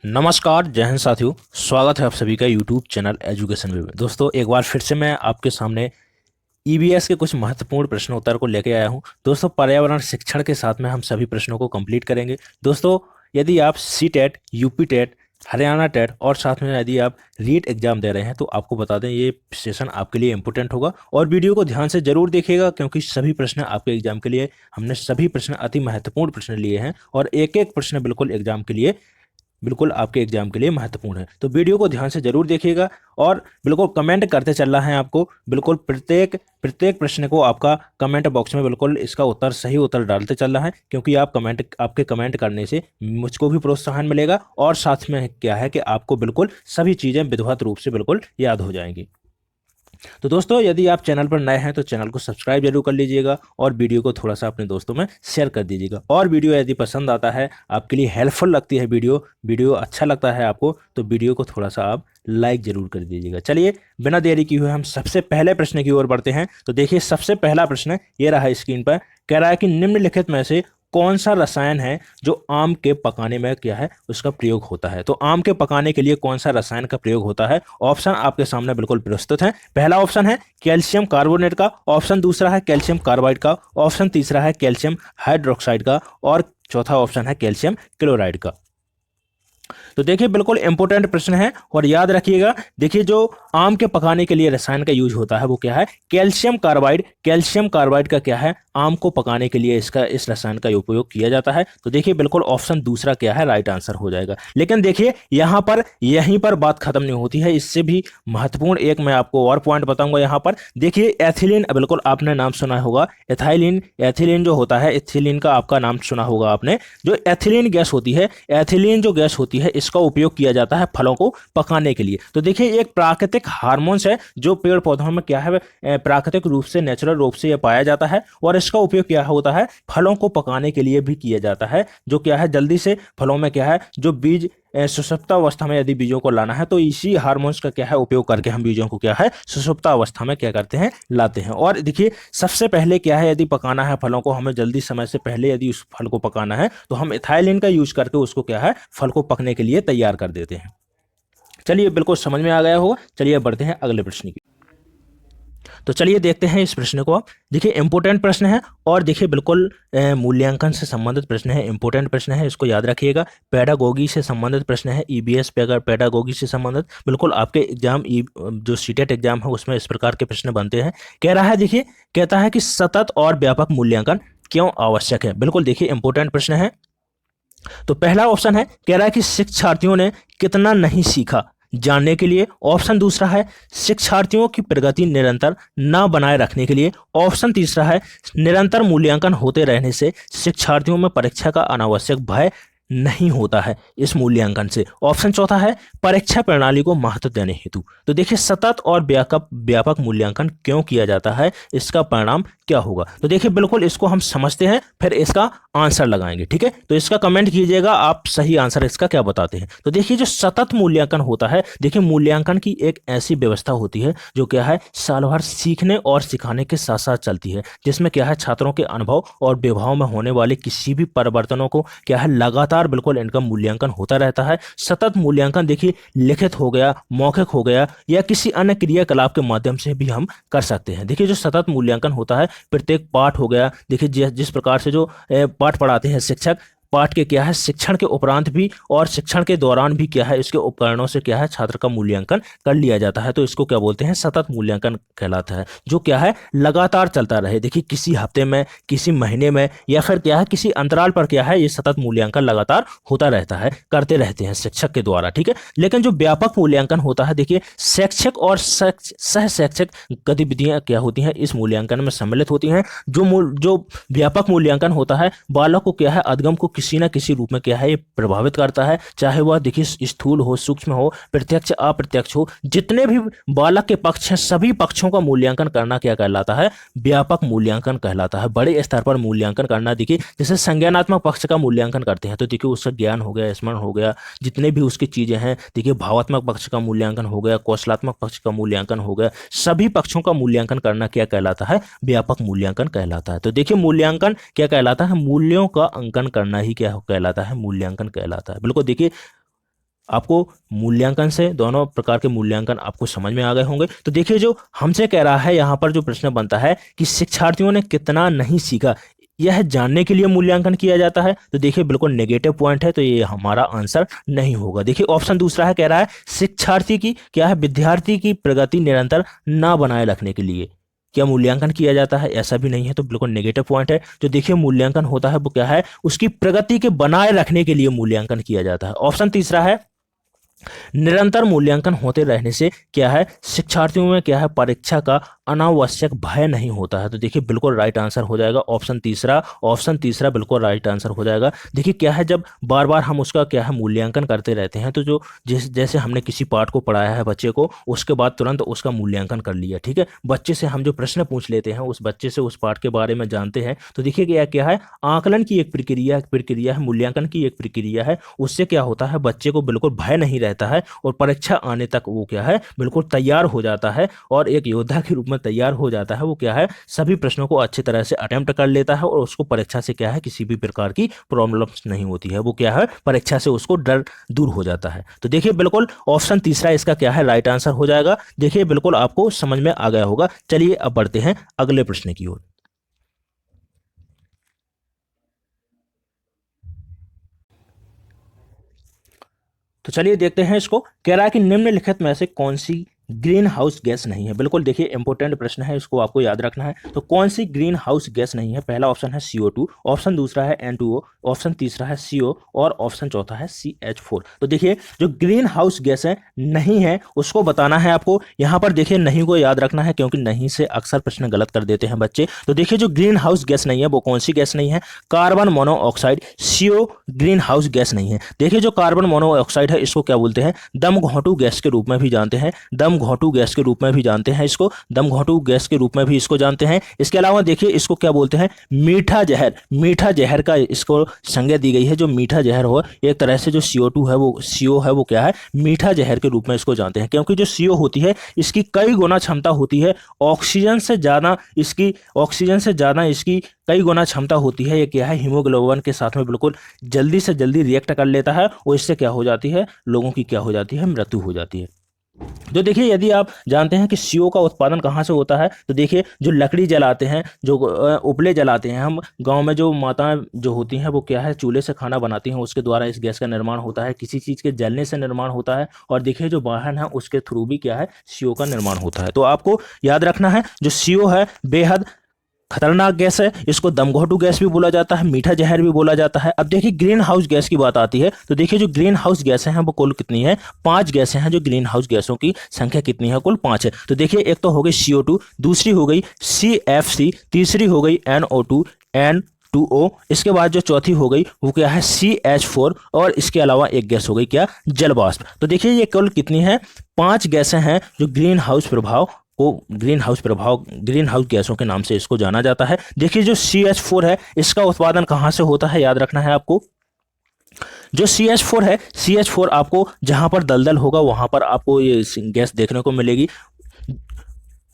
नमस्कार, जय हिंद साथियों। स्वागत है आप सभी का यूट्यूब चैनल एजुकेशन वे में। दोस्तों, एक बार फिर से मैं आपके सामने ईवीएस के कुछ महत्वपूर्ण प्रश्न उत्तर को लेके आया हूं। दोस्तों, पर्यावरण शिक्षण के साथ में हम सभी प्रश्नों को कंप्लीट करेंगे। दोस्तों, यदि आप C TET, UP TET, Haryana TET और साथ में यदि आप रीट एग्जाम दे रहे हैं तो आपको बता दें ये सेशन आपके लिए इंपॉर्टेंट होगा और वीडियो को ध्यान से जरूर देखिएगा, क्योंकि सभी प्रश्न आपके एग्जाम के लिए हमने सभी प्रश्न अति महत्वपूर्ण प्रश्न लिए हैं और एक एक प्रश्न बिल्कुल आपके एग्जाम के लिए महत्वपूर्ण है। तो वीडियो को ध्यान से जरूर देखिएगा और बिल्कुल कमेंट करते चलना है आपको। बिल्कुल प्रत्येक प्रत्येक प्रश्न को आपका कमेंट बॉक्स में बिल्कुल इसका उत्तर, सही उत्तर डालते चलना है, क्योंकि आपके कमेंट करने से मुझको भी प्रोत्साहन मिलेगा और साथ में क्या है कि आपको बिल्कुल सभी चीज़ें विधिवत रूप से बिल्कुल याद हो जाएंगी। तो दोस्तों, यदि आप चैनल पर नए हैं तो चैनल को सब्सक्राइब जरूर कर लीजिएगा और वीडियो को थोड़ा सा अपने दोस्तों में शेयर कर दीजिएगा। और वीडियो यदि पसंद आता है, आपके लिए हेल्पफुल लगती है वीडियो अच्छा लगता है आपको, तो वीडियो को थोड़ा सा आप लाइक जरूर कर दीजिएगा। चलिए, बिना देरी किए हुए हम सबसे पहले प्रश्न की ओर बढ़ते हैं। तो देखिए, सबसे पहला प्रश्न ये रहा स्क्रीन पर। कह रहा है कि निम्नलिखित में से कौन सा रसायन है जो आम के पकाने में क्या है उसका प्रयोग होता है। तो आम के पकाने के लिए कौन सा रसायन का प्रयोग होता है? ऑप्शन आपके सामने बिल्कुल प्रस्तुत है। पहला ऑप्शन है कैल्शियम कार्बोनेट का, ऑप्शन दूसरा है कैल्शियम कार्बाइड का, ऑप्शन तीसरा है कैल्शियम हाइड्रोक्साइड का और चौथा ऑप्शन है कैल्शियम क्लोराइड का। तो देखिए, बिल्कुल इंपॉर्टेंट प्रश्न है और याद रखिएगा। देखिए, जो आम के पकाने के लिए रसायन का यूज होता है वो क्या है? Calcium carbide. कैल्शियम कार्बाइड का क्या है? आम को पकाने के लिए इस रसायन का उपयोग किया जाता है। तो देखिए, बिल्कुल ऑप्शन दूसरा क्या है, राइट आंसर हो जाएगा। लेकिन देखिए, यहीं पर बात खत्म नहीं होती है। इससे भी महत्वपूर्ण एक मैं आपको और पॉइंट बताऊंगा। यहाँ पर देखिए, एथिलीन, बिल्कुल आपने नाम सुना होगा। एथिलीन जो होता है, एथिलीन का आपका नाम सुना होगा आपने। जो एथिलीन गैस होती है, एथिलीन जो गैस होती है, इसका उपयोग किया जाता है फलों को पकाने के लिए। तो देखिए, एक प्राकृतिक हार्मोन्स है जो पेड़ पौधों में क्या है, प्राकृतिक रूप से, नेचुरल रूप से यह पाया जाता है और इसका उपयोग क्या होता है, फलों को पकाने के लिए भी किया जाता है। जो क्या है, जल्दी से फलों में क्या है, जो बीज सुषुप्त अवस्था में यदि बीजों को लाना है तो इसी हार्मोन्स का क्या है उपयोग करके हम बीजों को क्या है सुषुप्त अवस्था में क्या करते हैं, लाते हैं। और देखिए, सबसे पहले क्या है, यदि पकाना है फलों को, हमें जल्दी समय से पहले यदि उस फल को पकाना है तो हम इथाइलिन का यूज करके उसको क्या है, फल को पकने के लिए तैयार कर देते हैं। चलिए, बिल्कुल समझ में आ गया होगा। चलिए बढ़ते हैं अगले प्रश्न की। तो चलिए देखते हैं इस प्रश्न को। आप देखिए, इंपॉर्टेंट प्रश्न है और देखिए बिल्कुल मूल्यांकन से संबंधित प्रश्न है, इंपॉर्टेंट प्रश्न है, इसको याद रखिएगा। पेडागोगी से संबंधित प्रश्न है, ईबीएस पे अगर पेडागोगी से संबंधित बिल्कुल आपके एग्जाम जो सीटेट एग्जाम है उसमें इस प्रकार के प्रश्न बनते हैं। कह रहा है, देखिए, कहता है कि सतत और व्यापक मूल्यांकन क्यों आवश्यक है। बिल्कुल देखिए, इंपॉर्टेंट प्रश्न है। तो पहला ऑप्शन है, कह रहा है कि शिक्षार्थियों ने कितना नहीं सीखा जानने के लिए। ऑप्शन दूसरा है शिक्षार्थियों की प्रगति निरंतर न बनाए रखने के लिए। ऑप्शन तीसरा है निरंतर मूल्यांकन होते रहने से शिक्षार्थियों में परीक्षा का अनावश्यक भय नहीं होता है इस मूल्यांकन से। ऑप्शन चौथा है परीक्षा प्रणाली को महत्व देने हेतु। तो देखिए, सतत और व्यापक मूल्यांकन क्यों किया जाता है, इसका परिणाम क्या होगा। तो देखिए, बिल्कुल इसको हम समझते हैं, फिर इसका आंसर लगाएंगे। ठीक है, तो इसका कमेंट कीजिएगा आप सही आंसर इसका क्या बताते हैं। तो देखिए, जो सतत मूल्यांकन होता है, देखिए मूल्यांकन की एक ऐसी व्यवस्था होती है जो क्या है, साल भर सीखने और सिखाने के साथ साथ चलती है, जिसमें क्या है, छात्रों के अनुभव और व्यवहार में होने वाले किसी भी परिवर्तनों को क्या है, लगातार बिल्कुल इनका मूल्यांकन होता रहता है। सतत मूल्यांकन देखिए लिखित हो गया, मौखिक हो गया या किसी अन्य क्रियाकलाप के माध्यम से भी हम कर सकते हैं। देखिए, जो सतत मूल्यांकन होता है, प्रत्येक पाठ हो गया, देखिए जिस प्रकार से जो पाठ पढ़ाते हैं शिक्षक, पाठ के क्या है, शिक्षण के उपरांत भी और शिक्षण के दौरान भी क्या है, इसके उपकरणों से क्या है, छात्र का मूल्यांकन कर लिया जाता है। तो इसको क्या बोलते हैं, सतत मूल्यांकन कहलाता है, जो क्या है लगातार चलता रहे। देखिए, किसी हफ्ते में, किसी महीने में या फिर क्या है, किसी अंतराल पर क्या है, ये सतत मूल्यांकन लगातार होता रहता है, करते रहते हैं शिक्षक के द्वारा। ठीक है, लेकिन जो व्यापक मूल्यांकन होता है, देखिए शैक्षिक और सह शैक्षिक गतिविधियां क्या होती हैं, इस मूल्यांकन में सम्मिलित होती हैं। जो व्यापक मूल्यांकन होता है, बालक को क्या है, अधगम को किसी ना किसी रूप में क्या है, ये प्रभावित करता है, चाहे वह देखिए स्थूल हो, सूक्ष्म हो, प्रत्यक्ष अप्रत्यक्ष हो। जितने भी बालक के पक्ष हैं, सभी पक्षों का मूल्यांकन करना क्या कहलाता है, व्यापक मूल्यांकन कहलाता है। बड़े स्तर पर मूल्यांकन करना, देखिए जैसे संज्ञानात्मक पक्ष का मूल्यांकन करते हैं तो देखिए उसका ज्ञान हो गया, स्मरण हो गया, जितने भी उसकी चीजें हैं, देखिए भावात्मक पक्ष का मूल्यांकन हो गया, कौशलात्मक पक्ष का मूल्यांकन हो गया, सभी पक्षों का मूल्यांकन करना क्या कहलाता है, व्यापक मूल्यांकन कहलाता है। तो देखिए, मूल्यांकन क्या कहलाता है, मूल्यों का अंकन करना ही क्या कहलाता है, मूल्यांकन कहलाता है। बिल्कुल देखिए, आपको मूल्यांकन से दोनों प्रकार के मूल्यांकन आपको समझ में आ गए होंगे। तो देखिए जो हमसे कह रहा है यहाँ पर जो प्रश्न बनता है कि शिक्षार्थियों ने कितना नहीं सीखा, यह जानने के लिए मूल्यांकन किया जाता है। तो देखिए बिल्कुल नेगेटिव पॉइंट है, तो ये हमारा आंसर नहीं होगा। देखिए ऑप्शन दूसरा है, कह रहा है शिक्षार्थी की क्या है, विद्यार्थी की प्रगति निरंतर ना बनाए रखने के लिए क्या मूल्यांकन किया जाता है, ऐसा भी नहीं है, तो बिल्कुल नेगेटिव पॉइंट है। जो देखिए मूल्यांकन होता है वो क्या है, उसकी प्रगति के बनाए रखने के लिए मूल्यांकन किया जाता है। ऑप्शन तीसरा है, निरंतर मूल्यांकन होते रहने से क्या है, शिक्षार्थियों में क्या है, परीक्षा का अनावश्यक भय नहीं होता है। तो देखिए बिल्कुल राइट आंसर हो जाएगा ऑप्शन तीसरा। ऑप्शन तीसरा बिल्कुल राइट आंसर हो जाएगा। देखिए क्या है, जब बार बार हम उसका क्या है मूल्यांकन करते रहते हैं, तो जो जैसे हमने किसी पाठ को पढ़ाया है बच्चे को, उसके बाद तुरंत उसका मूल्यांकन कर लिया, ठीक है, बच्चे से हम जो प्रश्न पूछ लेते हैं, उस बच्चे से उस पाठ के बारे में जानते हैं। तो देखिए क्या क्या है, आकलन की एक प्रक्रिया है, मूल्यांकन की एक प्रक्रिया है। उससे क्या होता है, बच्चे को बिल्कुल भय नहीं रहता है और परीक्षा आने तक वो क्या है, बिल्कुल तैयार हो जाता है और एक योद्धा के रूप में तैयार हो जाता है। वो क्या है, सभी प्रश्नों को अच्छी तरह से अटेम्प्ट कर लेता है और उसको परीक्षा से क्या है, किसी भी प्रकार की प्रॉब्लम्स नहीं होती है। वो क्या है, परीक्षा से उसको डर दूर हो जाता है। तो देखिए बिल्कुल ऑप्शन तीसरा इसका क्या है, राइट आंसर हो जाएगा। देखिए बिल्कुल आपको समझ में आ गया होगा। चलिए अब बढ़ते हैं अगले प्रश्न की ओर। तो चलिए देखते हैं इसको। कह रहा है कि निम्नलिखित में से कौन सी ग्रीन हाउस गैस नहीं है। बिल्कुल देखिए इंपॉर्टेंट प्रश्न है, इसको आपको याद रखना है। तो कौन सी ग्रीन हाउस गैस नहीं है। पहला ऑप्शन है CO2, ऑप्शन दूसरा है N2O, ऑप्शन तीसरा है CO और ऑप्शन चौथा है CH4। तो देखिए जो ग्रीन हाउस गैस है नहीं है उसको बताना है आपको। यहाँ पर देखिए नहीं को याद रखना है, क्योंकि नहीं से अक्सर प्रश्न गलत कर देते हैं बच्चे। तो देखिए जो ग्रीन हाउस गैस नहीं है वो कौन सी गैस नहीं है, carbon monoxide, CO green house gas नहीं है। देखिए जो कार्बन मोनोऑक्साइड है इसको क्या बोलते हैं, दम घोंटू गैस के रूप में भी जानते हैं, दम घोंटू गैस के रूप में भी जानते हैं इसको, दम घोंटू गैस के रूप में भी इसको जानते हैं। इसके अलावा देखिए इसको क्या बोलते हैं, मीठा जहर, मीठा जहर का इसको संज्ञा दी गई है। जो मीठा जहर हो, एक तरह से जो CO2 है वो CO है वो क्या है, मीठा जहर के रूप में इसको जानते हैं, क्योंकि जो CO होती है इसकी कई गुना क्षमता होती है, ऑक्सीजन से ज़्यादा इसकी, ऑक्सीजन से ज़्यादा इसकी कई गुना क्षमता होती है। ये क्या है, हीमोग्लोबिन के साथ में बिल्कुल जल्दी से जल्दी रिएक्ट कर लेता है और इससे क्या हो जाती है, लोगों की क्या हो जाती है, मृत्यु हो जाती है। तो देखिए यदि आप जानते हैं कि CO का उत्पादन कहाँ से होता है, तो देखिए जो लकड़ी जलाते हैं, जो उपले जलाते हैं हम गांव में, जो माताएं जो होती हैं वो क्या है, चूल्हे से खाना बनाती हैं, उसके द्वारा इस गैस का निर्माण होता है। किसी चीज़ के जलने से निर्माण होता है। और देखिए जो वाहन है उसके थ्रू भी क्या है, CO का निर्माण होता है। तो आपको याद रखना है जो CO है बेहद खतरनाक गैस है, इसको दमघोंटू गैस भी बोला जाता है, मीठा जहर भी बोला जाता है। अब देखिए ग्रीन हाउस गैस की बात आती है, तो देखिए जो ग्रीन हाउस गैसें हैं वो कुल कितनी है, 5 गैसें हैं। जो ग्रीन हाउस गैसों की संख्या कितनी है, कुल 5 है। तो देखिए एक तो हो गई CO2, दूसरी हो गई CFC, तीसरी हो गई NO2, N2O, इसके बाद जो चौथी हो गई वो क्या है, CH4, और इसके अलावा एक गैस हो गई क्या, जल वाष्प। तो देखिए ये कुल कितनी है, 5 गैसें हैं जो ग्रीन हाउस प्रभाव को, ग्रीन हाउस गैसों के नाम से इसको जाना जाता है। देखिए जो CH4 है इसका उत्पादन कहाँ से होता है, याद रखना है आपको। जो CH4 है, CH4 आपको जहां पर दलदल होगा वहां पर आपको ये गैस देखने को मिलेगी।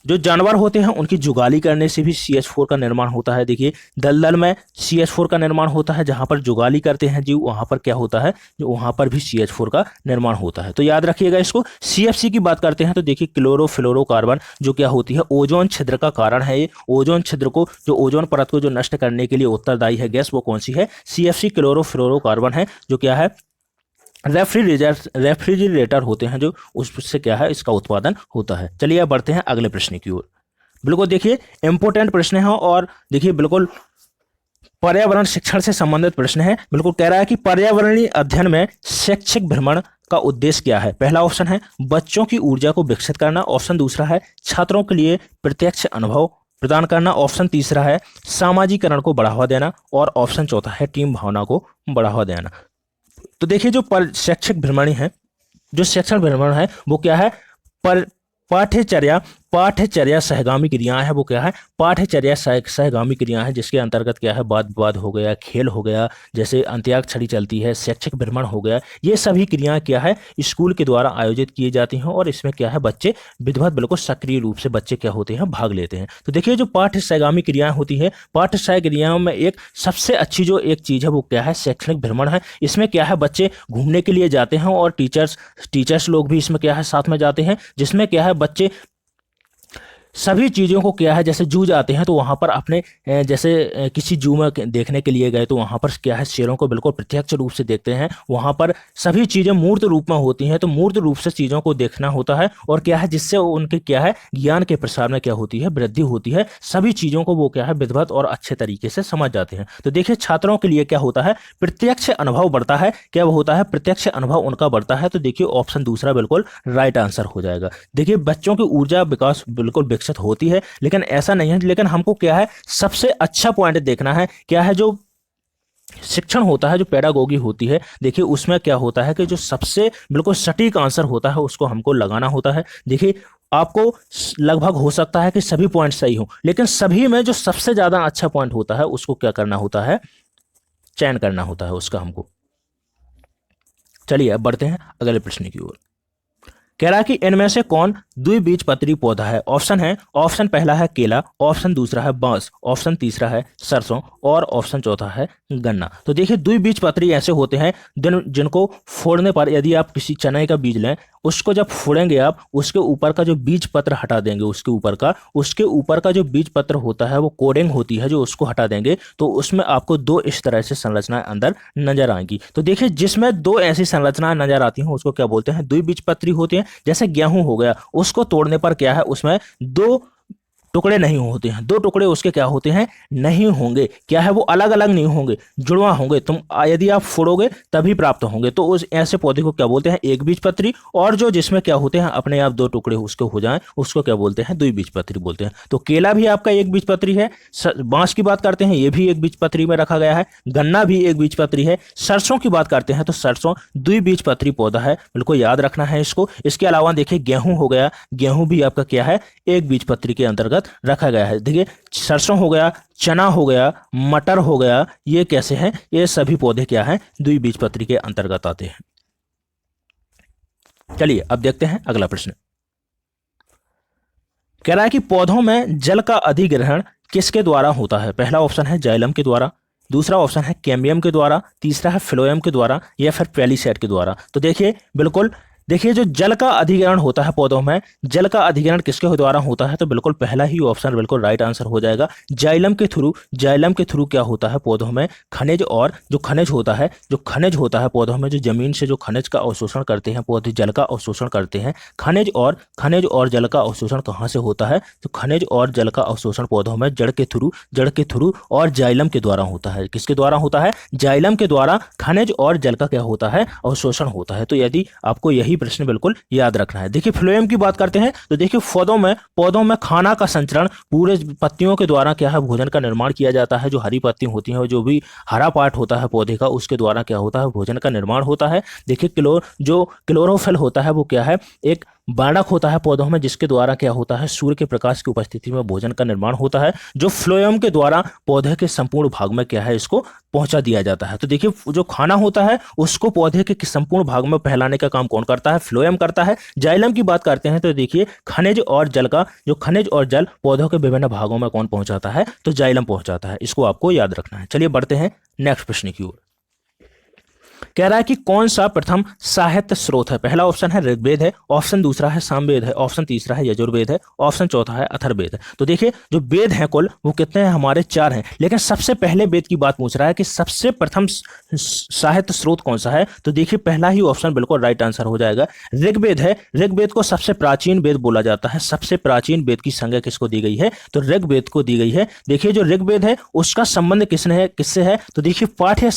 जो जानवर होते हैं उनकी जुगाली करने से भी CH4 का निर्माण होता है। देखिए दलदल में CH4 का निर्माण होता है, जहां पर जुगाली करते हैं जीव वहां पर क्या होता है, जो वहां पर भी CH4 का निर्माण होता है। तो याद रखिएगा इसको। CFC की बात करते हैं तो देखिए क्लोरोफ्लोरोकार्बन जो क्या होती है, ओजोन छिद्र का कारण है। ये ओजोन छिद्र को, जो ओजोन परत को जो नष्ट करने के लिए उत्तरदायी है गैस, वो कौन सी है, CFC क्लोरोफ्लोरोकार्बन है, जो क्या है, रेफ्रिजरेटर होते हैं जो, उससे क्या है, इसका उत्पादन होता है। चलिए अब बढ़ते हैं अगले प्रश्न की ओर। बिल्कुल देखिए इंपॉर्टेंट प्रश्न है और देखिए बिल्कुल पर्यावरण शिक्षण से संबंधित प्रश्न है। बिल्कुल कह रहा है कि पर्यावरणीय अध्ययन में शैक्षिक भ्रमण का उद्देश्य क्या है। पहला ऑप्शन है बच्चों की ऊर्जा को विकसित करना, ऑप्शन दूसरा है छात्रों के लिए प्रत्यक्ष अनुभव प्रदान करना, ऑप्शन तीसरा है सामाजिकरण को बढ़ावा देना, और ऑप्शन चौथा है टीम भावना को बढ़ावा देना। तो देखिए जो शैक्षिक भ्रमण है, जो शैक्षण भ्रमण है वो क्या है, पर पाठ्यचर्या पाठ्यचर्या सहगामी क्रियाएं हैं वो क्या है, पाठ्यचर्या सहगामी क्रियाएं हैं, जिसके अंतर्गत क्या है, वाद विवाद हो गया, खेल हो गया, जैसे अंत्याक्षरी चलती है, शैक्षिक भ्रमण हो गया, ये सभी क्रियाएं क्या है स्कूल के द्वारा आयोजित किए जाती हैं और इसमें क्या है बच्चे विधिवत बिल्कुल सक्रिय रूप से बच्चे क्या होते हैं, भाग लेते हैं। तो देखिए जो पाठ्य सहगामी क्रियाएं होती है, पाठ्य सह क्रियाओं में एक सबसे अच्छी जो एक चीज़ है वो क्या है, शैक्षणिक भ्रमण है। इसमें क्या है बच्चे घूमने के लिए जाते हैं और टीचर्स लोग भी इसमें क्या है साथ में जाते हैं, जिसमें क्या है बच्चे सभी चीज़ों को क्या है, जैसे जू जाते हैं तो वहाँ पर अपने जैसे किसी जू में देखने के लिए गए तो वहाँ पर क्या है शेरों को बिल्कुल प्रत्यक्ष रूप से देखते हैं, वहाँ पर सभी चीज़ें मूर्त रूप में होती हैं, तो मूर्त रूप से चीज़ों को देखना होता है और क्या है जिससे उनके क्या है ज्ञान के प्रसार में क्या होती है, वृद्धि होती है, सभी चीज़ों को वो क्या है विधिवत और अच्छे तरीके से समझ जाते हैं। तो देखिए छात्रों के लिए क्या होता है, प्रत्यक्ष अनुभव बढ़ता है, क्या होता है प्रत्यक्ष अनुभव उनका बढ़ता है। तो देखिए ऑप्शन दूसरा बिल्कुल राइट आंसर हो जाएगा। देखिए बच्चों की ऊर्जा विकास बिल्कुल होती है, लेकिन ऐसा नहीं है, लेकिन हमको क्या है सबसे अच्छा पॉइंट देखना है, क्या है जो शिक्षण होता है, जो पेडागोगी होती है, देखिए उसमें क्या होता है कि जो सबसे बिल्कुल सटीक आंसर होता है उसको हमको लगाना होता है। देखिए आपको लगभग हो सकता है कि सभी पॉइंट सही हो, लेकिन सभी में जो सबसे ज्यादा अच्छा पॉइंट होता है उसको क्या करना होता है, चयन करना होता है उसका हमको। चलिए अब बढ़ते हैं अगले प्रश्न की ओर। कह रहा है कि इनमें से कौन द्विबीजपत्री पौधा है। ऑप्शन पहला है केला, ऑप्शन दूसरा है बांस, ऑप्शन तीसरा है सरसों और ऑप्शन चौथा है गन्ना। तो देखिए द्विबीजपत्री ऐसे होते हैं जिनको फोड़ने पर, यदि आप किसी चने का बीज लें, उसको जब फोड़ेंगे आप, उसके ऊपर का जो बीज पत्र हटा देंगे, उसके ऊपर का जो बीज पत्र होता है वो कोडिंग होती है, जो उसको हटा देंगे तो उसमें आपको दो इस तरह से संरचनाएं अंदर नजर आएंगी। तो देखिए जिसमें दो ऐसी संरचनाएं नजर आती हैं उसको क्या बोलते हैं, द्विबीजपत्री होते हैं। जैसे गेहूं हो गया, उसको तोड़ने पर क्या है उसमें दो टुकड़े नहीं होते हैं, दो टुकड़े उसके क्या होते हैं, नहीं होंगे, क्या है वो अलग अलग नहीं होंगे, जुड़वा होंगे। तुम यदि आप फोड़ोगे तभी प्राप्त होंगे। तो उस ऐसे पौधे को क्या बोलते हैं, एक बीजपत्री। और जो जिसमें क्या होते हैं अपने आप दो टुकड़े उसके हो जाएं उसको क्या बोलते हैं, द्विबीजपत्री बोलते हैं। तो केला भी आपका एक बीजपत्री है, बांस की बात करते हैं ये भी एक बीजपत्री में रखा गया है, गन्ना भी एक बीजपत्री है, सरसों की बात करते हैं तो सरसों द्विबीजपत्री पौधा है, बिल्कुल याद रखना है इसको। इसके अलावा देखिए गेहूं हो गया, गेहूं भी आपका क्या है, एक बीजपत्री के अंतर्गत रखा गया है। देखिए सरसों हो गया, चना हो गया, मटर हो गया, ये कैसे हैं, ये सभी पौधे क्या हैं, द्विबीजपत्री के अंतर्गत आते हैं। चलिए अब देखते हैं अगला प्रश्न। कह रहा है कि पौधों में जल का अधिग्रहण किसके द्वारा होता है। पहला ऑप्शन है जाइलम के द्वारा, दूसरा ऑप्शन है कैम्बियम के द्वारा, तीसरा है फ्लोएम के द्वारा या फिर पेलिसैड के द्वारा। तो देखिए बिल्कुल देखिए जो जल का अधिग्रहण होता है पौधों में, जल का अधिग्रहण किसके द्वारा होता है, तो बिल्कुल पहला ही ऑप्शन बिल्कुल राइट आंसर हो जाएगा, जाइलम के थ्रू क्या होता है पौधों में खनिज, और जो खनिज होता है पौधों में, जो जमीन से जो खनिज का अवशोषण करते हैं पौधे, जल का अवशोषण करते हैं। खनिज और जल का अवशोषण कहाँ से होता है, तो खनिज और जल का अवशोषण पौधों में जड़ के थ्रू और जाइलम के द्वारा होता है। किसके द्वारा होता है, जाइलम के द्वारा खनिज और जल का क्या होता है, अवशोषण होता है। तो यदि आपको यही प्रश्न बिल्कुल याद रखना है। देखिए फ्लोएम की बात करते हैं तो देखिए पौधों में खाना का संचरण, पूरे पत्तियों के द्वारा क्या है भोजन का निर्माण किया जाता है। जो हरी पत्ती होती हैं, जो भी हरा पार्ट होता है पौधे का, उसके द्वारा क्या होता है, भोजन का निर्माण होता है। देखिए क्लोरोफिल होता है वो क्या है, एक बाणक होता है पौधों में, जिसके द्वारा क्या होता है, सूर्य के प्रकाश की उपस्थिति में भोजन का निर्माण होता है। जो फ्लोएम के द्वारा पौधे के संपूर्ण भाग में क्या है, इसको पहुंचा दिया जाता है। तो देखिए जो खाना होता है उसको पौधे के संपूर्ण भाग में फैलाने का काम कौन करता है, फ्लोएम करता है। जाइलम की बात करते हैं तो देखिए खनिज और जल पौधों के विभिन्न भागों में कौन पहुंचाता है, तो जाइलम पहुंचाता है। इसको आपको याद रखना है। चलिए बढ़ते हैं नेक्स्ट प्रश्न की ओर। कह रहा है कि कौन सा प्रथम साहित्य स्रोत है। पहला ऑप्शन है ऋग्वेद है, ऑप्शन दूसरा है सामवेद है, ऑप्शन तीसरा है यजुर्वेद है, ऑप्शन चौथा है अथर्ववेद है। तो देखिए जो वेद हैं कुल वो कितने हैं, हमारे 4 हैं, लेकिन सबसे पहले वेद की बात पूछ रहा है कि सबसे प्रथम साहित्य स्रोत कौन सा है। तो देखिए पहला ही ऑप्शन बिल्कुल राइट आंसर हो जाएगा, ऋग्वेद है। ऋग्वेद को सबसे प्राचीन वेद बोला जाता है। सबसे प्राचीन वेद की संज्ञा किसको दी गई है, तो ऋग्वेद को दी गई है। देखिए जो ऋग्वेद है उसका संबंध किससे है, तो देखिए पाठ्य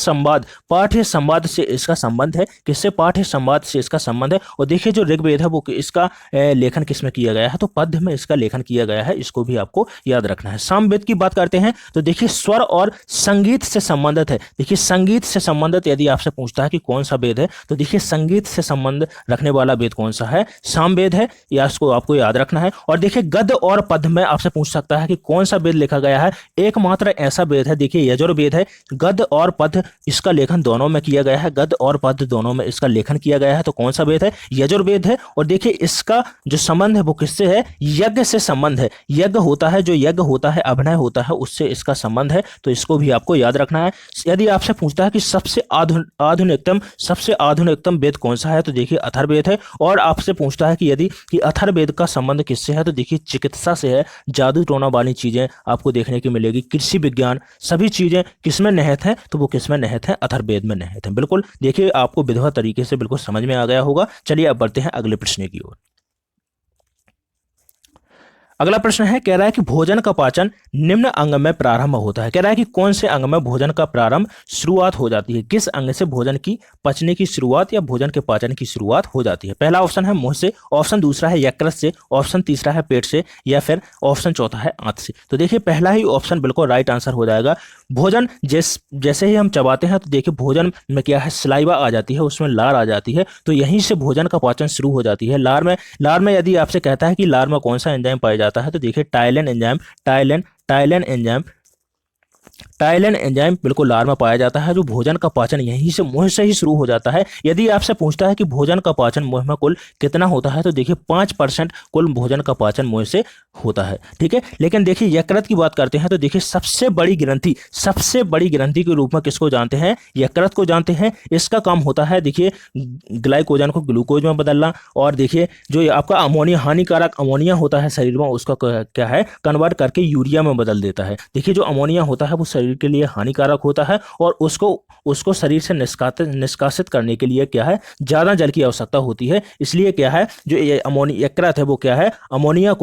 संवाद से इसका संबंध है, किससे पाठ संवाद से इसका संबंध है। और देखिए जो ऋग्वेद है वो इसका लेखन किसमें किया गया है, तो पद्य में इसका लेखन किया गया है, इसको भी आपको याद रखना है। सामवेद की बात करते हैं तो देखिए स्वर और संगीत से संबंधित है। देखिए संगीत से संबंधित यदि आपसे पूछता है कि कौन सा वेद है, तो देखिए संगीत से संबंध रखने वाला वेद कौन सा है, सामवेद है, या इसको आपको याद रखना है। और देखिए गद्य और पद्य में आपसे पूछ सकता है कि कौन सा वेद लिखा गया है, एकमात्र ऐसा वेद है, देखिए यजुर्वेद है। गद्य और पद्य इसका लेखन दोनों में किया गया है, गद्य और पद्य दोनों में इसका लेखन किया गया है, तो कौन सा वेद है, यजुर्वेद है। और देखिए इसका जो संबंध है वो किससे है, यज्ञ से संबंध है। यज्ञ होता है, जो यज्ञ होता है, अभिनय होता है, उससे इसका संबंध है, तो इसको भी आपको याद रखना है। यदि आपसे पूछता है कि सबसे आधुनिकतम वेद कौन सा है, तो देखिए अथर्ववेद है। और आपसे पूछता है कि यदि कि अथर्ववेद का संबंध किससे है, तो देखिए चिकित्सा से है। जादू टोना वाली चीजें आपको देखने की मिलेगी, कृषि विज्ञान, सभी चीजें किसमें निहित है, तो वो किसमें निहित है, अथर्ववेद में निहित है। बिल्कुल देखिए आपको विधिवत तरीके से बिल्कुल समझ में आ गया होगा। चलिए अब बढ़ते हैं अगले प्रश्न की ओर। अगला प्रश्न है, कह रहा है कि भोजन का पाचन निम्न अंग में प्रारंभ होता है। कह रहा है कि कौन से अंग में भोजन का प्रारंभ शुरुआत हो जाती है, किस अंग से भोजन की पचने की शुरुआत या भोजन के पाचन की शुरुआत हो जाती है। पहला ऑप्शन है मुंह से, ऑप्शन दूसरा है यकृत से, ऑप्शन तीसरा है पेट से, या फिर ऑप्शन चौथा है आंत से। तो देखिए पहला ही ऑप्शन बिल्कुल राइट आंसर हो जाएगा। भोजन जैसे ही हम चबाते हैं तो देखिए भोजन में क्या है, सलाइवा आ जाती है, उसमें लार आ जाती है, तो यहीं से भोजन का पाचन शुरू हो जाती है। लार में यदि आपसे कहता है कि लार में कौन सा एंजाइम पाया जाता है, तो देखिए टाइलेन एंजाइम बिल्कुल लार में पाया जाता है, जो भोजन का पाचन यहीं से मुंह से ही शुरू हो जाता है। यदि आपसे पूछता है कि भोजन का पाचन मुंह में कुल कितना होता है, तो देखिए 5% कुल भोजन का पाचन मुंह से होता है, ठीक है। लेकिन देखिए यकृत की बात करते हैं तो देखिए सबसे बड़ी ग्रंथि के रूप में किसको जानते हैं, यकृत को जानते हैं। इसका काम होता है देखिए ग्लाइकोजन को ग्लूकोज में बदलना, और देखिए जो आपका अमोनिया, हानिकारक अमोनिया होता है शरीर में, उसका क्या है, कन्वर्ट करके यूरिया में बदल देता है। देखिए जो अमोनिया होता है वो शरीर के लिए हानिकारक होता है, और उसको शरीर से निष्कासित करने के लिए क्या है, ज्यादा जल की आवश्यकता होती है। इसलिए क्या है, जो ये यकृत है वो क्या है, अमोनिया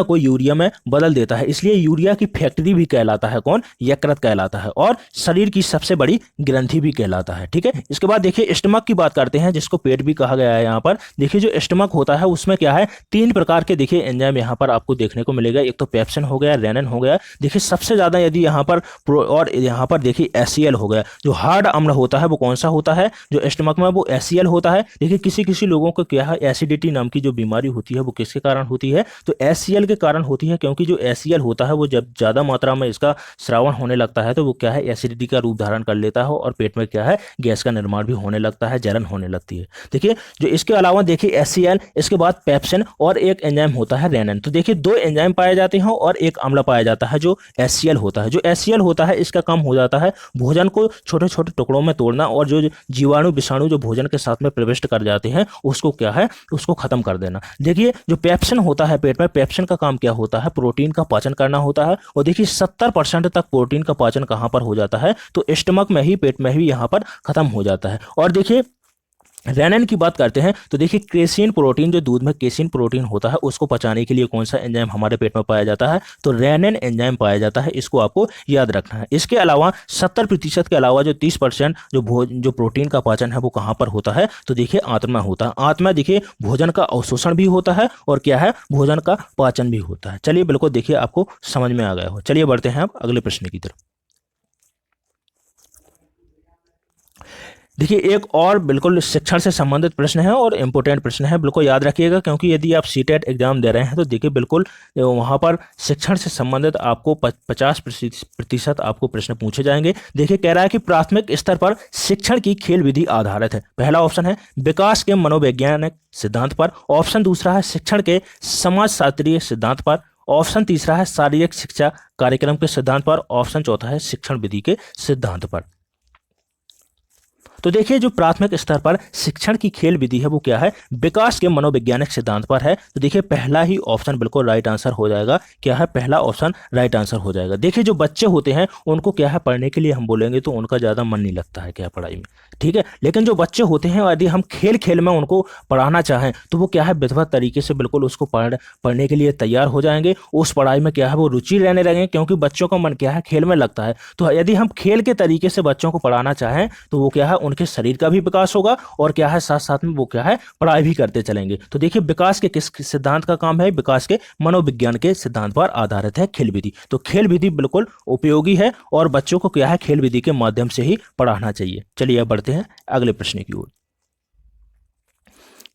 को यूरिया में बदल देता है। इसलिए यूरिया की फैक्ट्री भी कहलाता है कौन, यकृत कहलाता है, और शरीर की सबसे बड़ी ग्रंथि भी कहलाता है, ठीक है। इसके बाद देखिए स्टमक की बात करते हैं, जिसको पेट भी कहा गया है। यहाँ पर देखिए जो स्टमक होता है उसमें क्या है, 3 प्रकार के देखिए एंजाइम यहाँ पर आपको देखने को मिलेगा। एक तो पेप्सिन हो गया, रेनिन हो गया। देखिए सबसे ज्यादा यदि यहाँ पर और यहाँ पर देखिए एसीएल हो गया। जो हार्ड अम्ल होता है वो कौन सा होता है, जो स्टमक में, वो एसीएल होता है। देखिए किसी लोगों को क्या है, एसिडिटी नाम की जो बीमारी होती है वो किसके कारण होती है, तो एसीएल के कारण होती है। क्योंकि जो एसीएल होता है वो जब ज्यादा मात्रा में इसका श्रावण होने लगता है तो वो क्या है, एसिडिटी का रूप धारण कर लेता है, और पेट में क्या है, गैस का निर्माण भी होने लगता है, जलन होने लगती है। देखिए जो इसके अलावा देखिए एसीएल, इसके बाद पेप्सिन, और एक एंजाइम होता है रेनिन। तो देखिए 2 एंजाइम पाए जाते हैं और एक अम्ल पाया जाता है जो एसीएल होता है। जो एसीएल होता है इसका काम हो जाता है भोजन को छोटे छोटे टुकड़ों में तोड़ना, और जो जीवाणु विषाणु जो भोजन के साथ में प्रविष्ट कर जाते हैं उसको क्या है, उसको खत्म कर देना। देखिए जो पेप्सिन होता है पेट में, पेप्सिन का काम क्या होता है, प्रोटीन का पाचन करना होता है। और देखिए 70% तक प्रोटीन का पाचन कहाँ पर हो जाता है, तो स्टमक में ही, पेट में ही यहाँ पर खत्म हो जाता है। और देखिए रेनिन की बात करते हैं तो देखिए केसीन प्रोटीन, जो दूध में केसीन प्रोटीन होता है, उसको पचाने के लिए कौन सा एंजाइम हमारे पेट में पाया जाता है, तो रेनिन एंजाइम पाया जाता है। इसको आपको याद रखना है। इसके अलावा 70% के अलावा जो 30% जो प्रोटीन का पाचन है वो कहाँ पर होता है, तो देखिए आंत में होता है। आंत में देखिए भोजन का अवशोषण भी होता है, और क्या है, भोजन का पाचन भी होता है। चलिए बिल्कुल देखिए आपको समझ में आ गया हो। चलिए बढ़ते हैं अब अगले प्रश्न की तरफ। देखिए एक और बिल्कुल शिक्षण से संबंधित प्रश्न है, और इम्पोर्टेंट प्रश्न है, बिल्कुल याद रखिएगा। क्योंकि यदि आप सीटेट एग्जाम दे रहे हैं तो देखिए बिल्कुल वहाँ पर शिक्षण से संबंधित आपको 50% आपको प्रश्न पूछे जाएंगे। देखिए कह रहा है कि प्राथमिक स्तर पर शिक्षण की खेल विधि आधारित है। पहला ऑप्शन है विकास के मनोवैज्ञानिक सिद्धांत पर, ऑप्शन दूसरा है शिक्षण के समाजशास्त्रीय सिद्धांत पर, ऑप्शन तीसरा है शारीरिक शिक्षा कार्यक्रम के सिद्धांत पर, ऑप्शन चौथा है शिक्षण विधि के सिद्धांत पर। तो देखिए जो प्राथमिक स्तर पर शिक्षण की खेल विधि है वो क्या है, विकास के मनोवैज्ञानिक सिद्धांत पर है। तो देखिए पहला ही ऑप्शन बिल्कुल राइट आंसर हो जाएगा। क्या है, पहला ऑप्शन राइट आंसर हो जाएगा। देखिए जो बच्चे होते हैं उनको क्या है, पढ़ने के लिए हम बोलेंगे तो उनका ज़्यादा मन नहीं लगता है क्या पढ़ाई में, ठीक है। लेकिन जो बच्चे होते हैं यदि हम खेल में उनको पढ़ाना चाहें तो वो क्या है, विधिवत तरीके से बिल्कुल उसको पढ़ने के लिए तैयार हो जाएंगे। उस पढ़ाई में क्या है, वो रुचि रहने लगेंगे, क्योंकि बच्चों का मन क्या है, खेल में लगता है। तो यदि हम खेल के तरीके से बच्चों को पढ़ाना चाहें तो वो क्या है, उनके शरीर का भी विकास होगा और क्या है साथ साथ में वो क्या है पढ़ाई भी करते चलेंगे। तो देखिए विकास के किस सिद्धांत का काम है, विकास के मनोविज्ञान के सिद्धांत पर आधारित है खेल विधि। तो खेल विधि बिल्कुल उपयोगी है और बच्चों को क्या है खेल विधि के माध्यम से ही पढ़ाना चाहिए। चलिए अब बढ़ते हैं अगले प्रश्न की ओर।